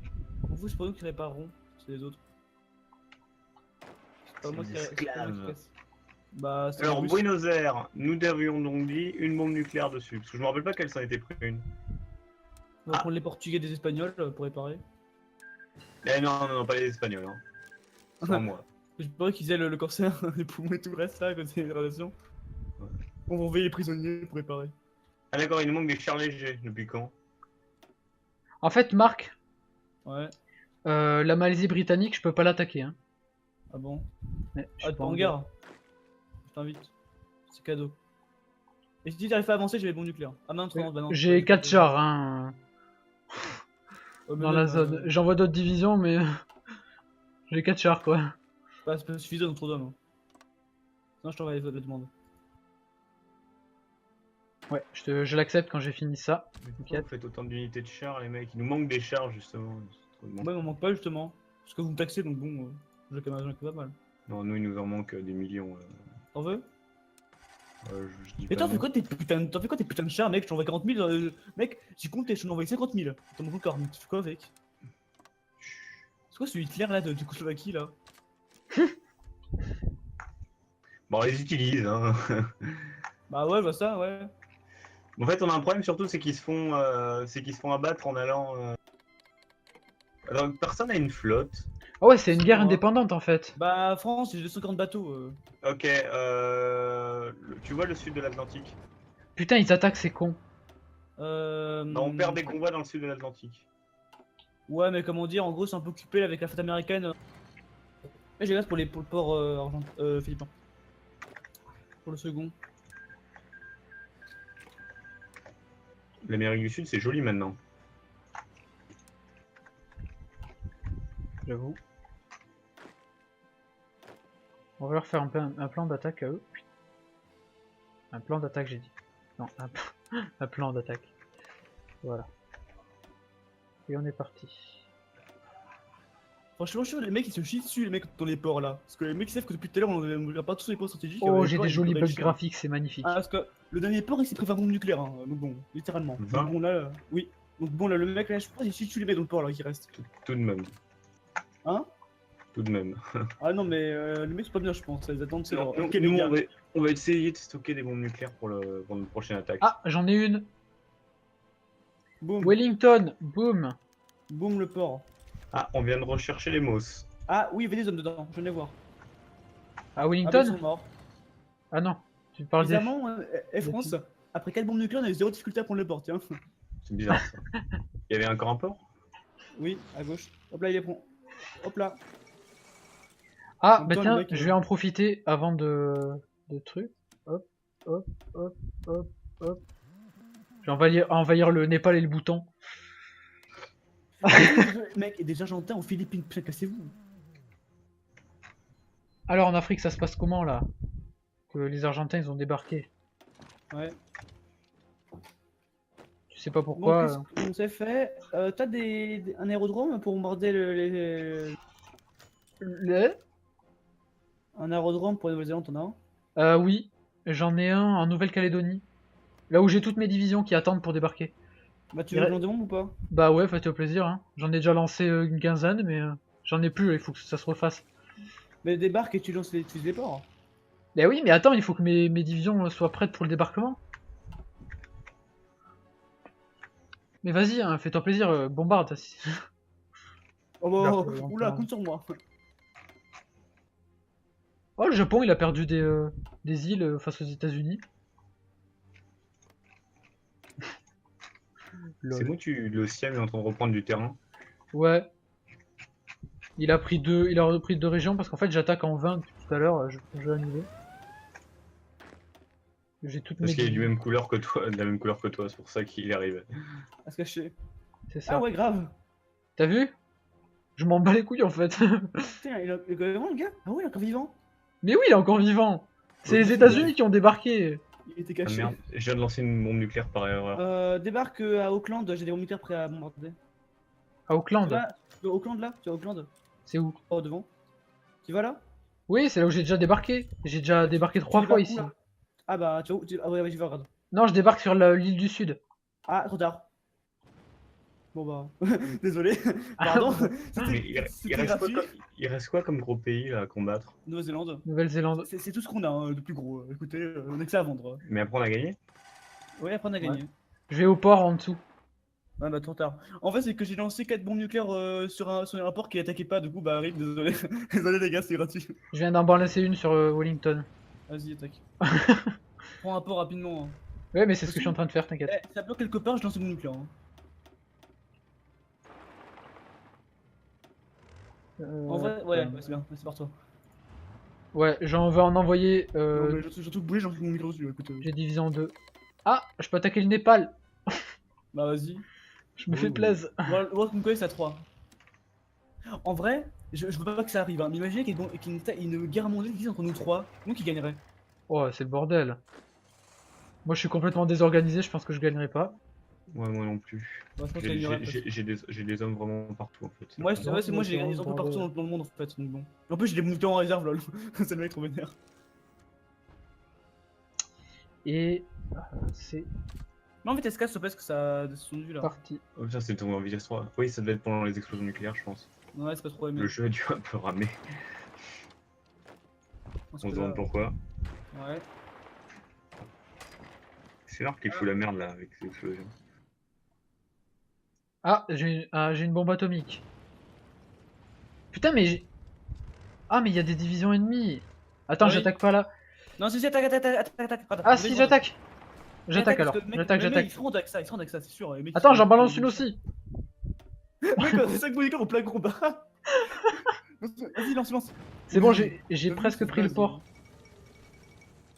Pour vous, c'est pas nous qui réparerons, c'est les autres. C'est pas C'est moi des qui c'est pas moi qui esclaves. casse. Bah, c'est Alors, les Russes. Buenos Aires, nous devions donc dit une bombe nucléaire dessus. Parce que je me rappelle pas qu'elle s'en était pris une. On va prendre les Portugais et des Espagnols pour réparer. Eh non, pas les Espagnols. Hein. Sans moi. J'ai peur qu'ils aient le corsaire, les poumons et tout le reste là, à côté des radiations. Ouais. On va envoyer les prisonniers pour réparer. Ah d'accord, il nous manque des chars légers. Depuis quand? En fait, Marc, Ouais. la Malaisie britannique, je peux pas l'attaquer. Hein. Ah bon? Ouais, je Ah, suis t'es pas en guerre? Je t'invite. C'est cadeau. Et si t'arrives pas à avancer, j'ai les bombes nucléaires. Ah non, non, bah non. J'ai 4 chars hein, Oh, mais dans non, la zone. J'envoie d'autres divisions, mais j'ai 4 chars quoi. c'est pas suffisant dans trop d'hommes. Hein. Sinon, je t'envoie la demande. Ouais, je l'accepte quand j'ai fini ça. Pourquoi vous faites autant d'unités de chars, les mecs? Il nous manque des chars, justement. C'est trop bon. Moi, il m'en manque pas justement. Parce que vous me taxez, donc bon, j'ai quand même pas mal. Non, nous, il nous en manque des millions. T'en veux? Je dis Mais pas t'en fais non. quoi t'en fais quoi tes putains de chars, mec? Je t'envoie 40 000. Mec, j'ai compté, je t'en envoie 50 000. T'en manques encore, mais tu fais quoi avec? C'est quoi ce Hitler là de Tchécoslovaquie là? Bon, on les utilise, hein. Bah ouais, bah ça, ouais. En fait, on a un problème surtout, c'est qu'ils se font abattre en allant. Alors, personne a une flotte. Ah ouais, c'est une guerre Moi. indépendante en fait. Bah France, j'ai 240 bateaux. Ok, tu vois le sud de l'Atlantique? Putain, ils attaquent ces cons. Non, on perd des convois dans le sud de l'Atlantique. Ouais, mais comment dire, en gros, c'est un peu occupé là, avec la flotte américaine. Mais j'ai hâte pour le port philippin. Pour le second. L'Amérique du Sud, c'est joli maintenant. J'avoue. On va leur faire un plan d'attaque à eux. Un plan d'attaque, j'ai dit. Non, un plan d'attaque. Voilà. Et on est parti. Franchement, je suis sûr, les mecs ils se chient dessus, les mecs dans les ports là. Parce que les mecs ils savent que depuis tout à l'heure on regarde pas tous les ports stratégiques. Oh, les j'ai ports, des ils jolis peuvent bugs être chiants. graphiques, c'est magnifique. Ah, parce que le dernier port il s'est pris 20 bombes nucléaires, hein. Donc bon, littéralement. 20? Donc bon là, oui. Donc bon là, le mec là, je pense il chie dessus les mecs dans le port là qui reste. Tout de même. Hein? Tout de même. Ah non, mais les mecs c'est pas bien, je pense. Ils attendent, c'est Non, leur. nous, Ok, les nous, gars. on va essayer de stocker des bombes nucléaires pour notre prochaine attaque. Ah, j'en ai une. Boum, Wellington, boum. boum le port. Ah, on vient de rechercher les Moss. Ah oui, il y avait des hommes dedans, je venais voir. À Ah, bah, ils Wellington? sont morts. Ah non, tu parles des... Bizarrement, France, après 4 bombes nucléaires, on a eu 0 difficulté à prendre le port, tiens. C'est bizarre ça. Il y avait encore un port? Oui, à gauche. Hop là, il est prêt. Hop là. Ah, En même bah temps, tiens, le mec, je vais en profiter avant de truc. Hop, hop, hop, hop, hop. Je vais envahir le Népal et le Bhoutan. Mec, et des Argentins aux Philippines, putain, cassez-vous. Alors en Afrique, ça se passe comment là? Que les Argentins ils ont débarqué. Ouais. Tu sais pas Bon, pourquoi. qu'est-ce qu'on s'est fait? T'as un aérodrome pour bombarder un aérodrome pour la Nouvelle-Zélande, t'en as un? Oui, j'en ai un en Nouvelle-Calédonie. Là où j'ai toutes mes divisions qui attendent pour débarquer. Bah, tu veux que je l'en demande ou pas? Bah ouais, faites-le plaisir. Hein. J'en ai déjà lancé une quinzaine, mais j'en ai plus, il faut que ça se refasse. Mais débarque et tu lances tu utilises les ports. Bah oui, mais attends, il faut que mes divisions soient prêtes pour le débarquement. Mais vas-y, hein, fais-toi plaisir, bombarde. Oh bah, Là, oula, compte sur moi. Oh, le Japon, il a perdu des îles face aux États-Unis. C'est bon, l'Océan est en train de reprendre du terrain. Ouais. Il a repris deux régions parce qu'en fait j'attaque en 20 tout à l'heure, je vais annuler. J'ai toutes Parce mes qu'il est de divisions. la même couleur que toi, c'est pour ça qu'il est arrivé. À se cacher. C'est ça. Ah ouais, grave. T'as vu? Je m'en bats les couilles en fait. Putain, il est vivant le gars? Ah ouais, il est encore vivant. Mais oui, il est encore vivant. C'est les États-Unis qui ont débarqué. Il était Ah caché. merde, je viens de lancer une bombe nucléaire par erreur. Débarque à Auckland, j'ai des bombes nucléaires prêts à bombarder. À Auckland. Là, Auckland là? Tu vois Auckland? C'est où? Oh, devant. Tu vas là? Oui, c'est là où j'ai déjà débarqué. J'ai déjà débarqué 3 Tu fois débarques où, ici. là? Ah bah, tu vois où ah ouais, je vais, regarde. Non, je débarque sur l'île du Sud. Ah, trop tard. Bon bah, désolé. Pardon. Mais C'était gratuit. il reste quoi comme gros pays là, à combattre? Nouvelle-Zélande. Nouvelle-Zélande. C'est tout ce qu'on a hein, de plus gros. Écoutez, on a que ça à vendre. Mais après on a gagné? Ouais, après on a gagné. Je vais au port en dessous. Ouais, bah trop tard. En fait, c'est que j'ai lancé 4 bombes nucléaires sur un port qui attaquait pas, du coup, bah, rip, désolé. Désolé les gars, c'est gratuit. Je viens d'en balancer une sur Wellington. Vas-y, attaque. Prends un port rapidement. Hein. Ouais, mais c'est ce que je suis en train de faire, t'inquiète. Eh, ça bloque quelque part, je lance une bombe nucléaire. Hein. En vrai, ouais, c'est bien, c'est par toi. Ouais, j'en vais en envoyer. Non, mais surtout bouger, j'en fais mon micro dessus, écoute. J'ai divisé en deux. Ah, je peux attaquer le Népal. Bah vas-y. Je me fais plaisir. Moi, mon collègue c'est à 3. En vrai, je veux pas que ça arrive, hein, mais imaginez qu'il y ait une guerre mondiale qui existe entre nous trois, nous qui gagnerait. Oh, c'est le bordel. Moi, je suis complètement désorganisé, je pense que je gagnerai pas. Ouais, moi non plus. Bah, je pense qu'il gagnerait. J'ai des hommes vraiment partout en fait. Moi, Non, c'est moi j'ai mais des c'est un peu un partout bordel. dans le monde en fait, donc bon. En plus, j'ai des moutons en réserve, lol. C'est le mec trop vénère. Et c'est Mais en fait, SK, parce que ça a descendu là. parti. Oh putain, c'est tombé en vitesse 3. Oui, ça devait être pendant les explosions nucléaires, je pense. Ouais, c'est pas trop aimé. Le jeu a dû un peu ramer. On se demande pourquoi. Ouais. C'est l'art qui fout la merde là avec ces explosions. Ah, j'ai une bombe atomique. Putain, mais ah, mais il y a des divisions ennemies. Attends, Ah oui. j'attaque pas là. Non, si, attaque. Ah, si, j'attaque. J'attaque alors. J'attaque. Ils se rendent avec ça, c'est sûr. Les mecs, Attends, ils j'en sont- balance une aussi. Mec, c'est 5 molécules au plein combat. Vas-y, lance. C'est bon, j'ai Vas-y, presque pris le vas-y. port.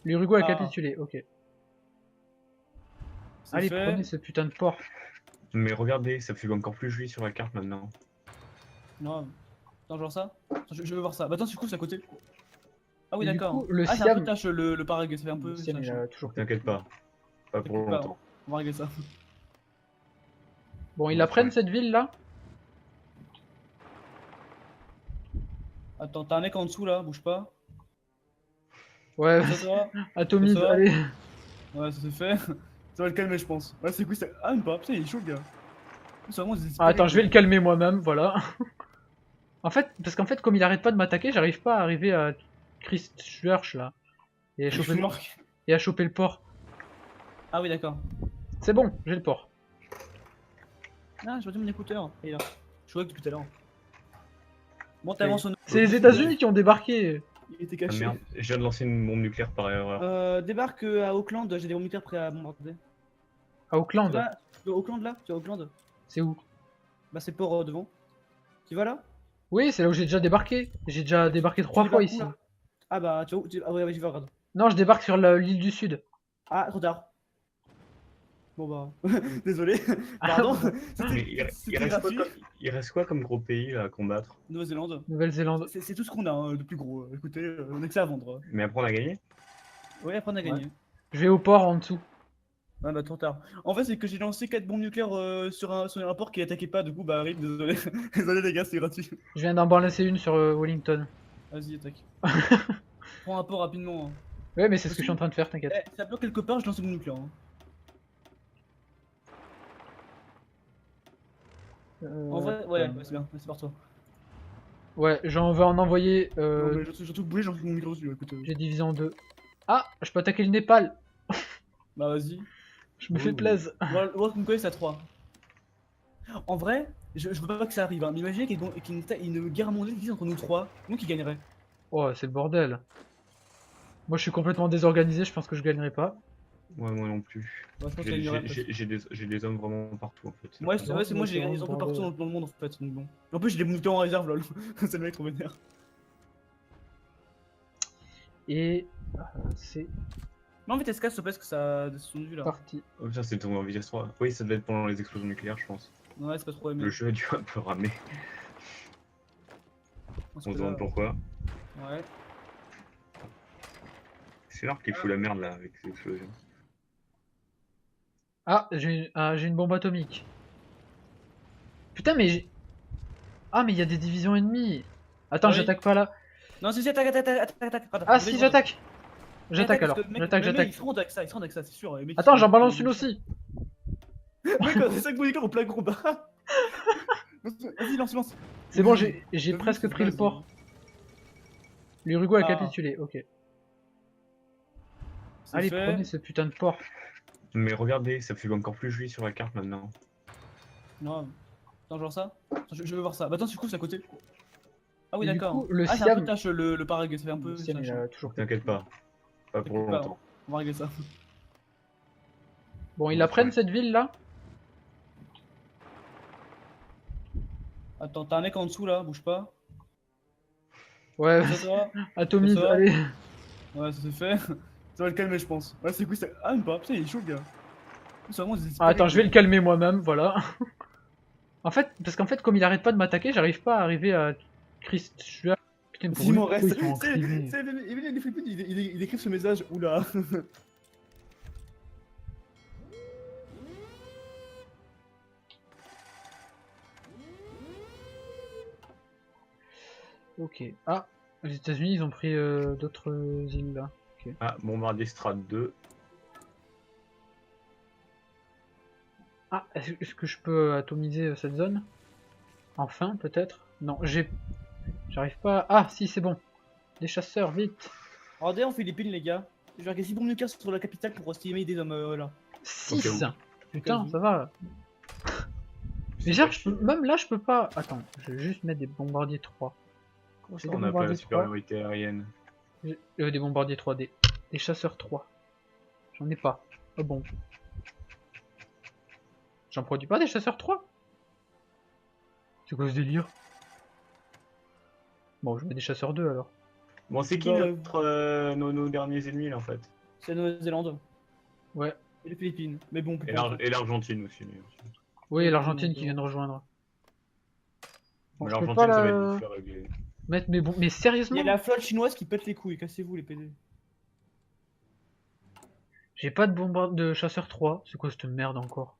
L'Uruguay a Ah. capitulé, ok. C'est Allez, fait. prenez ce putain de port. Mais regardez, ça fait encore plus joli sur la carte maintenant. Non. Attends, je vois ça. Attends, je veux voir ça. Bah attends, tu couvres, c'est à côté. Ah oui, Et du d'accord. coup, le Ah, c'est un peu Siam. tâche le parag, ça fait un peu. Siam, il tâche. a toujours. T'inquiète pas. Pas pour T'inquiète pas, longtemps. On va régler ça. Bon, ils la prennent cette ville là. Attends, t'as un mec en dessous là, bouge pas. Ouais, Ça va atomise, Ça va allez. Ouais, ça se fait. Ça va le calmer, je pense. Ouais, c'est cool, ça. Ah, même pas. Putain, il est chaud, le gars. C'est vraiment des Ah, attends, je vais le calmer moi-même, voilà. En fait, parce qu'en fait, comme il arrête pas de m'attaquer, j'arrive pas à arriver à Christchurch là. Et à choper le port. Ah oui, d'accord. C'est bon, j'ai le port. Ah, je retire mon écouteur. Il est là. Je vois que depuis tout à l'heure. Bon, t'avances au nord. C'est les États-Unis qui ont débarqué. Il était Ah caché. merde, je viens de lancer une bombe nucléaire par erreur. Débarque à Auckland, j'ai des bombes nucléaires prêts à bombarder. À Auckland. Là, Auckland là Tu vois Auckland C'est où? Bah, c'est le port devant. Tu vas là Oui, c'est là où j'ai déjà débarqué. J'ai déjà débarqué 3 Tu fois débarques où, ici. là Ah bah, tu vois où Ah ouais, j'y vais, regarde. Non, je débarque sur l'île du Sud. Ah, trop tard. Bon bah, désolé. Pardon. Mais il reste quoi comme gros pays là, à combattre? Nouvelle-Zélande. Nouvelle-Zélande. C'est tout ce qu'on a hein, de plus gros. Écoutez, on a que ça à vendre. Mais après on a gagné? Ouais, après on a gagné. Je vais au port en dessous. Ouais, bah trop tard. En fait, c'est que j'ai lancé 4 bombes nucléaires sur un port qui attaquait pas, du coup, bah, rip, désolé. Désolé les gars, c'est gratuit. Je viens d'en balancer une sur Wellington. Vas-y, attaque. Prends un port rapidement. Hein. Ouais, mais c'est ce que je suis en train de faire, t'inquiète. Eh, ça bloque quelque part, je lance une bombe nucléaire. Hein. En vrai, ouais, c'est bien, c'est par toi. Ouais, j'en vais en envoyer. Non, mais surtout bouger, j'en fais mon micro dessus, écoute. J'ai divisé en deux. Ah, je peux attaquer le Népal. Bah vas-y. Je me fais plaisir. Moi, mon collègue c'est à 3. En vrai, je veux pas que ça arrive, hein, mais imaginez qu'il y ait une guerre mondiale qui existe entre nous trois, nous qui gagnerait. Oh, c'est le bordel. Moi, je suis complètement désorganisé, je pense que je gagnerai pas. Ouais, moi non plus. Bah, je pense qu'il gagnerait. J'ai des hommes vraiment partout en fait. Moi, Non, moi j'ai mais des c'est un peu un partout bordel. dans le monde en fait, donc bon. En plus, j'ai des moutons en réserve, lol. C'est le mec trop vénère. Et c'est Mais en fait, SK, parce que ça a descendu là. parti. Oh putain, c'est tombé en vitesse 3. Oui, ça devait être pendant les explosions nucléaires, je pense. Ouais, c'est pas trop aimé. Le jeu a dû un peu ramer. On se demande pourquoi. Ouais. C'est l'art qui fout la merde là avec ces explosions. Ah, j'ai une bombe atomique. Putain, mais ah, mais il y a des divisions ennemies. Attends, Ah oui. j'attaque pas là. Non, si, attaque. Ah, si, j'attaque. J'attaque parce alors. que, mec, J'attaque, les mecs, j'attaque. Ils se rendent avec ça, c'est sûr. Les mecs, Attends, ils j'en sont- balance une aussi. Mec, c'est 5 molécules au plein combat. Vas-y, lance. C'est bon, j'ai Vas-y, presque pris le vas-y. port. L'Uruguay a Ah. capitulé, ok. C'est Allez, fait. prenez ce putain de port. Mais regardez, ça fait encore plus joli sur la carte maintenant. Non. Attends, je vois ça. Attends, je veux voir ça. Bah attends, tu couvres, c'est à côté. Ah oui, Et du d'accord. coup, le Ah, c'est un peu Siam. tâche le parag, ça fait un peu. Siam, il tâche. a toujours. T'inquiète pas. Pas pour T'inquiète pas, longtemps. On va régler ça. Bon, ils la prennent cette ville là? Attends, t'as un mec en dessous là, bouge pas. Ouais, Ça va? atomise, Ça va allez. Ouais, ça se fait. Ça va le calmer, je pense. Ouais, c'est cool, ça. Ah, même pas. Putain, il est chaud, le gars. C'est vraiment des Ah, attends, je vais le calmer moi-même, voilà. En fait, parce qu'en fait, comme il arrête pas de m'attaquer, j'arrive pas à arriver à Christ. Je suis là. Putain, pour Simon pourquoi reste. ils sont en privé. Il est flippé, il écrit ce message. Oula. Ok. Ah, les États-Unis, ils ont pris d'autres îles là. Ok. Ah, bombardier Strat 2. Ah, est-ce que je peux atomiser cette zone? Enfin, peut-être? Non, j'arrive pas. Ah, si, c'est bon. Les chasseurs, vite. Regardez en Philippines, les gars. Je vais regarder 6 bombes nucléaires sur la capitale pour estimer des hommes là. 6. Ok, Putain, Vas-y. ça va. Mais genre, même là, je peux pas. Attends, je vais juste mettre des bombardiers 3. Comment J'ai ça, des on n'a pas la bombardiers 3. supériorité aérienne? Des bombardiers 3D. Des chasseurs 3. J'en ai pas. Ah bon. J'en produis pas des chasseurs 3? C'est quoi ce délire? Bon, je mets des chasseurs 2 alors. Bon, c'est qui Bah, nos derniers ennemis là en fait? C'est la Nouvelle-Zélande Ouais. et les Philippines. Mais bon, Et l'Argentine aussi. Mais Oui, Ouais, l'Argentine bon, qui vient de rejoindre. Bon, je peux l'Argentine, pas ça va la... être vite fait régler. mettre mes bombes. Mais Il y sérieusement? a la flotte chinoise qui pète les couilles. Cassez-vous, les PD. J'ai pas de bombardier de chasseur 3. C'est quoi cette merde encore?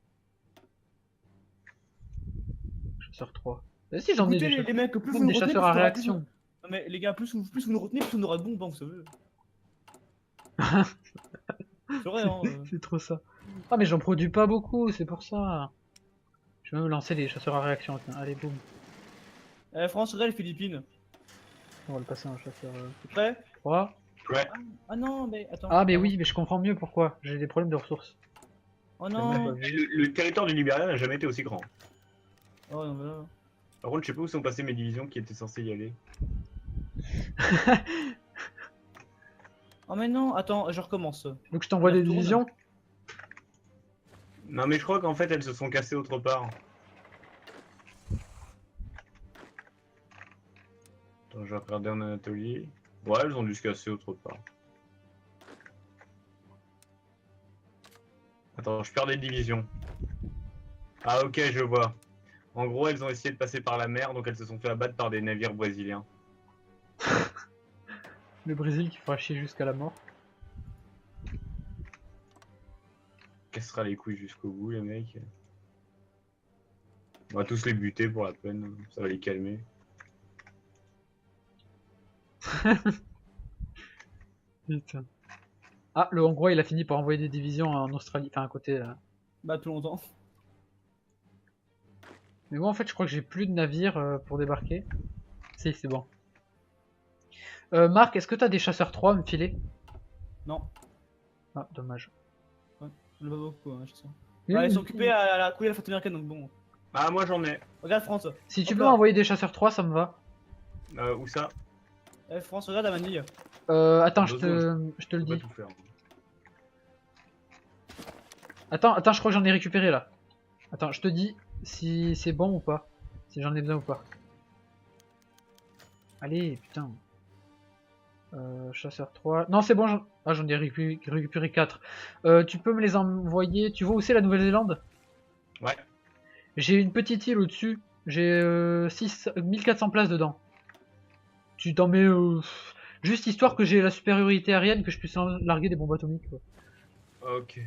Chasseur 3. Bah si, j'en ai Écoutez, des, les mecs, plus même vous nous des retenez, chasseurs plus à on aura plus. réaction. Non, mais les gars, plus vous nous retenez, plus on aura de bombes, hein, vous savez. C'est vrai, hein. C'est trop ça. Ah, mais j'en produis pas beaucoup, c'est pour ça. Je vais même lancer des chasseurs à réaction. Tiens, allez, boum. France, regarde les Philippines. On va le passer en chasseur T'es prêt? 3. Ouais. Ah non, mais attends. Ah, mais oui, mais je comprends mieux pourquoi. J'ai des problèmes de ressources. Oh Je l'ai même pas non. vu. Le territoire du Libéria n'a jamais été aussi grand. Oh non, mais là. Par contre, je sais pas où sont passées mes divisions qui étaient censées y aller. Oh mais non, attends, je recommence. Donc je t'envoie On des retourne. divisions. Non, mais je crois qu'en fait, elles se sont cassées autre part. Attends, je vais regarder en Anatolie. Ouais, elles ont dû se casser autre part. Attends, je perds des divisions. Ah, ok, je vois. En gros, elles ont essayé de passer par la mer, donc elles se sont fait abattre par des navires brésiliens. Le Brésil qui fera chier jusqu'à la mort. Cassera les couilles jusqu'au bout, les mecs. On va tous les buter pour la peine, ça va les calmer. Putain. Ah, le Hongrois il a fini par envoyer des divisions en Australie, enfin à côté là. Bah tout longtemps. Mais moi en fait je crois que j'ai plus de navires pour débarquer. Si, c'est bon. Marc, est-ce que t'as des chasseurs 3 à me filer? Non, Ah, dommage. on en a pas beaucoup, hein, je sais. Oui, Ouais, ils sont oui. occupés à la couille à la flotte américaine, donc bon. Ah, moi j'en ai. Regarde France. Si tu Hop peux là. m'envoyer des chasseurs 3, ça me va. Où ça? France, regarde à Manille. Attends, je Besoin, te le Je peux dis. pas tout faire. Attends, je crois que j'en ai récupéré là. Attends, je te dis si c'est bon ou pas. Si j'en ai besoin ou pas. Allez, putain. Chasseur 3. Non, c'est bon, j'en ai récupéré 4. Tu peux me les envoyer. Tu vois où c'est la Nouvelle-Zélande? Ouais. J'ai une petite île au-dessus. J'ai 1400 places dedans. Tu t'en mets juste histoire que j'ai la supériorité aérienne, que je puisse larguer des bombes atomiques. Quoi. Ok.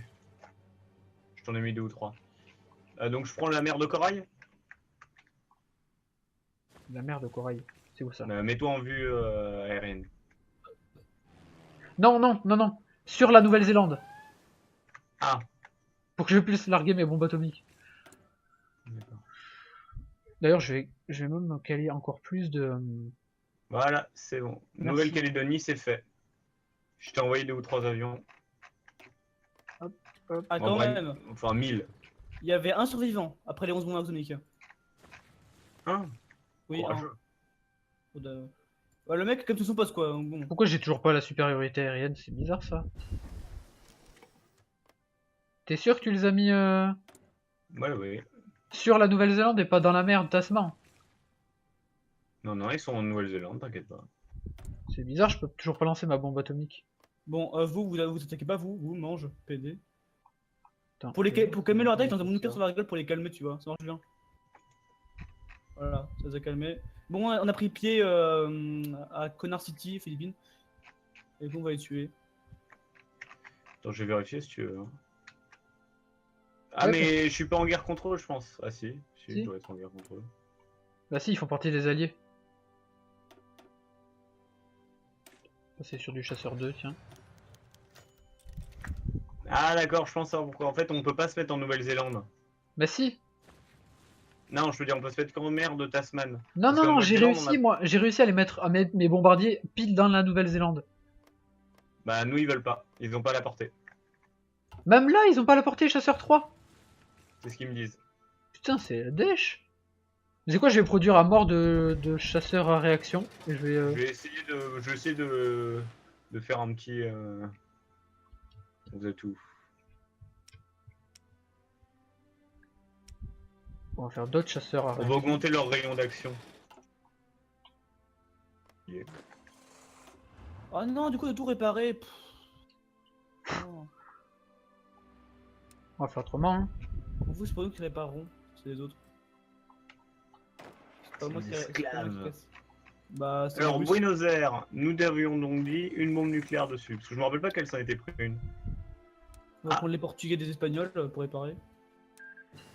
Je t'en ai mis 2 ou 3. Donc je prends la mer de Corail. La mer de corail. C'est où ça? Mets-toi en vue aérienne. Non, non, non, non. Sur la Nouvelle-Zélande. Ah. Pour que je puisse larguer mes bombes atomiques. D'accord. D'ailleurs, je vais même caler encore plus de... Voilà, c'est bon. Merci. Nouvelle-Calédonie, c'est fait. Je t'ai envoyé 2 ou 3 avions. hop. Ah, En quand vrai, même. Enfin, 1000. Il y avait un survivant après les 11 bombes atomiques. Hein? Oui, Courageux. Ouais, le mec, comme tout son poste, quoi. donc bon. Pourquoi j'ai toujours pas la supériorité aérienne? C'est bizarre ça. T'es sûr que tu les as mis Ouais, oui. sur la Nouvelle-Zélande et pas dans la mer de Tasman? Non, non, ils sont en Nouvelle-Zélande, t'inquiète pas. C'est bizarre, je peux toujours pas lancer ma bombe atomique. Bon, vous attaquez pas, vous mange, PD. Putain, Pour calmer leur attaque, j'ai un mon nucléaire sur la gueule pour les calmer, tu vois, ça marche bien. Voilà, ça les a calmés. Bon, on a pris pied à Connor City, Philippines. Et donc on va les tuer. Attends, je vais vérifier si tu veux. Hein. Ah, Ouais, mais je suis pas en guerre contre eux, je pense. Ah, si, Si. je dois être en guerre contre eux. Bah si, ils font partie des alliés. Ça, c'est sur du chasseur 2, tiens. Ah, d'accord, je pense savoir pourquoi. En fait, on peut pas se mettre en Nouvelle-Zélande. Bah si. Non, je veux dire, on peut se mettre qu'en mer de Tasman. Non, Parce non, qu'en non, j'ai Nouvelle-Zélande, réussi, moi. J'ai réussi à mettre mes bombardiers pile dans la Nouvelle-Zélande. Bah, nous, ils veulent pas. Ils ont pas la portée. Même là, ils ont pas la portée chasseur 3. C'est ce qu'ils me disent. Putain, c'est la dèche. C'est quoi, je vais produire à mort de chasseurs à réaction. Et je vais... Je vais essayer de faire un petit... On faisait tout. On va faire d'autres chasseurs à On va réaction. augmenter leur rayon d'action. Yeah. Oh non, du coup, de tout réparer. Pff. Non. On va faire autrement, hein. En vous, c'est pas nous qui réparerons, c'est les autres. C'est pas moi C'est qui des c'est pas moi qui esclaves. casse. Bah, c'est Alors, russe. Buenos Aires, nous devions donc dit une bombe nucléaire dessus. Parce que je me rappelle pas qu'elle s'en était pris une. On va prendre les Portugais et des Espagnols pour réparer.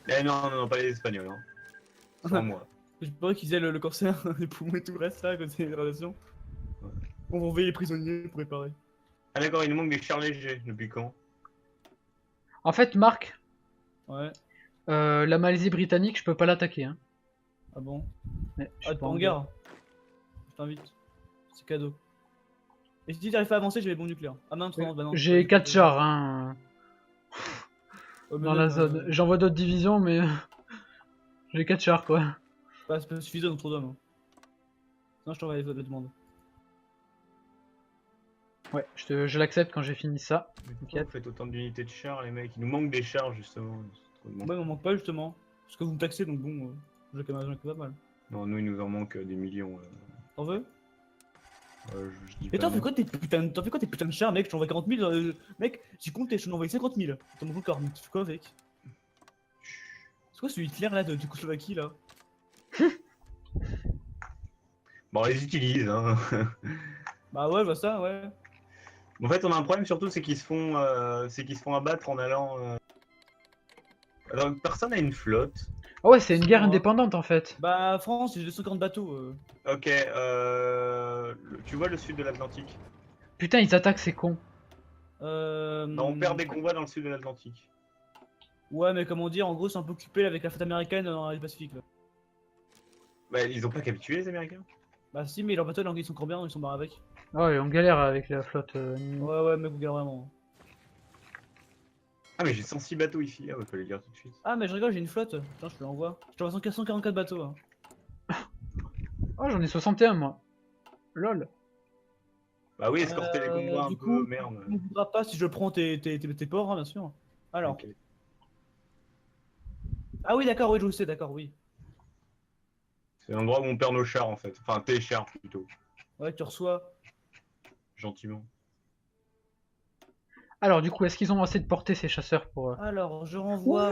Eh non, non, non, pas les Espagnols. Hein. Sans moi. Je pensais qu'ils faisaient le corsaire, les poumons et tout le reste là, à côté des radiations. Ouais. On va envoyer les prisonniers pour réparer. Ah d'accord, il nous manque des chars légers. Depuis quand? En fait, Marc, Ouais, la Malaisie britannique, je peux pas l'attaquer, hein. ah bon. Ouais, je Ah, suis t'es pas pas en guerre. Je t'invite. C'est cadeau. Et si t'arrives pas à avancer, j'ai les bombes nucléaires. Ah non, non, bah non. J'ai 4 chars, hein, Oh, mais dans non, la zone. J'envoie d'autres divisions, mais... J'ai 4 chars, quoi. c'est pas suffisant dans trop d'hommes. Hein. Sinon, je t'envoie la demande. Ouais, je l'accepte quand j'ai fini ça. Pourquoi vous faites autant d'unités de chars, les mecs? Il nous manque des chars, justement. C'est trop de monde. Ouais, il m'en manque pas justement. Parce que vous me taxez, donc bon, j'ai quand même pas mal. Non, nous, il nous en manque des millions. T'en veux? Je dis Et pas t'en fais non. quoi t'en fais quoi tes putains de chars, mec? Je t'envoie 40 000. Mec, j'ai compté, je t'en envoie 50 000. T'en manques encore, mais tu fais quoi avec? C'est quoi ce Hitler là de Tchécoslovaquie là? Bon, on les utilise, hein. Bah ouais, je vois ça, ouais. En fait, on a un problème surtout, c'est qu'ils se font abattre en allant. Alors, personne n'a une flotte. Ah ouais, c'est une guerre Moi. indépendante, en fait. Bah France, j'ai 240 bateaux. Ok, tu vois le sud de l'Atlantique? Putain, ils attaquent, ces cons. Non, on perd des convois dans le sud de l'Atlantique. Ouais, mais comment dire, en gros, c'est un peu occupé là, avec la flotte américaine dans le Pacifique là. Bah, ils ont pas capitulé, les Américains? Bah si, mais leurs bateaux là, ils sont encore bien, ils sont barrés avec. Ah ouais, on galère avec la flotte. Ouais, ouais, mec, vous galérez vraiment. Ah, mais j'ai 106 bateaux ici. Ah, bah, faut les dire tout de suite. Ah, mais je rigole, j'ai une flotte. Putain, je te l'envoie. Je t'envoie 144 bateaux. Hein. Oh, j'en ai 61, moi. Lol. Bah oui, escorter les convois un du peu, coup, merde. On ne voudra pas si je prends tes ports, hein, bien sûr. Alors. Ok. Ah oui, d'accord, oui, je le sais, d'accord, oui. C'est l'endroit où on perd nos chars en fait. Enfin, tes chars plutôt. Ouais, tu reçois. Gentiment. Alors, du coup, est-ce qu'ils ont assez de portée, ces chasseurs, pour... Alors, je renvoie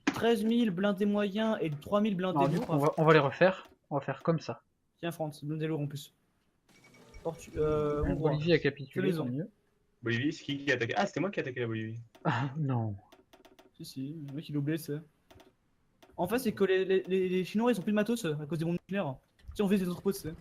13 000 blindés moyens et 3 000 blindés Alors, du lourds. coup, on va les refaire. On va faire comme ça. Tiens, France, blindés lourds en plus. Hongrois. Bolivie a capitulé, Fais-les-en. tant mieux. Bolivie, c'est qui a attaqué? Ah, c'était moi qui ai attaqué la Bolivie. Ah, non. Si, le mec il est oublié, c'est. En fait, c'est que les Chinois ils ont plus de matos à cause des bombes nucléaires. Tu sais, on fait des entrepôts, tu sais.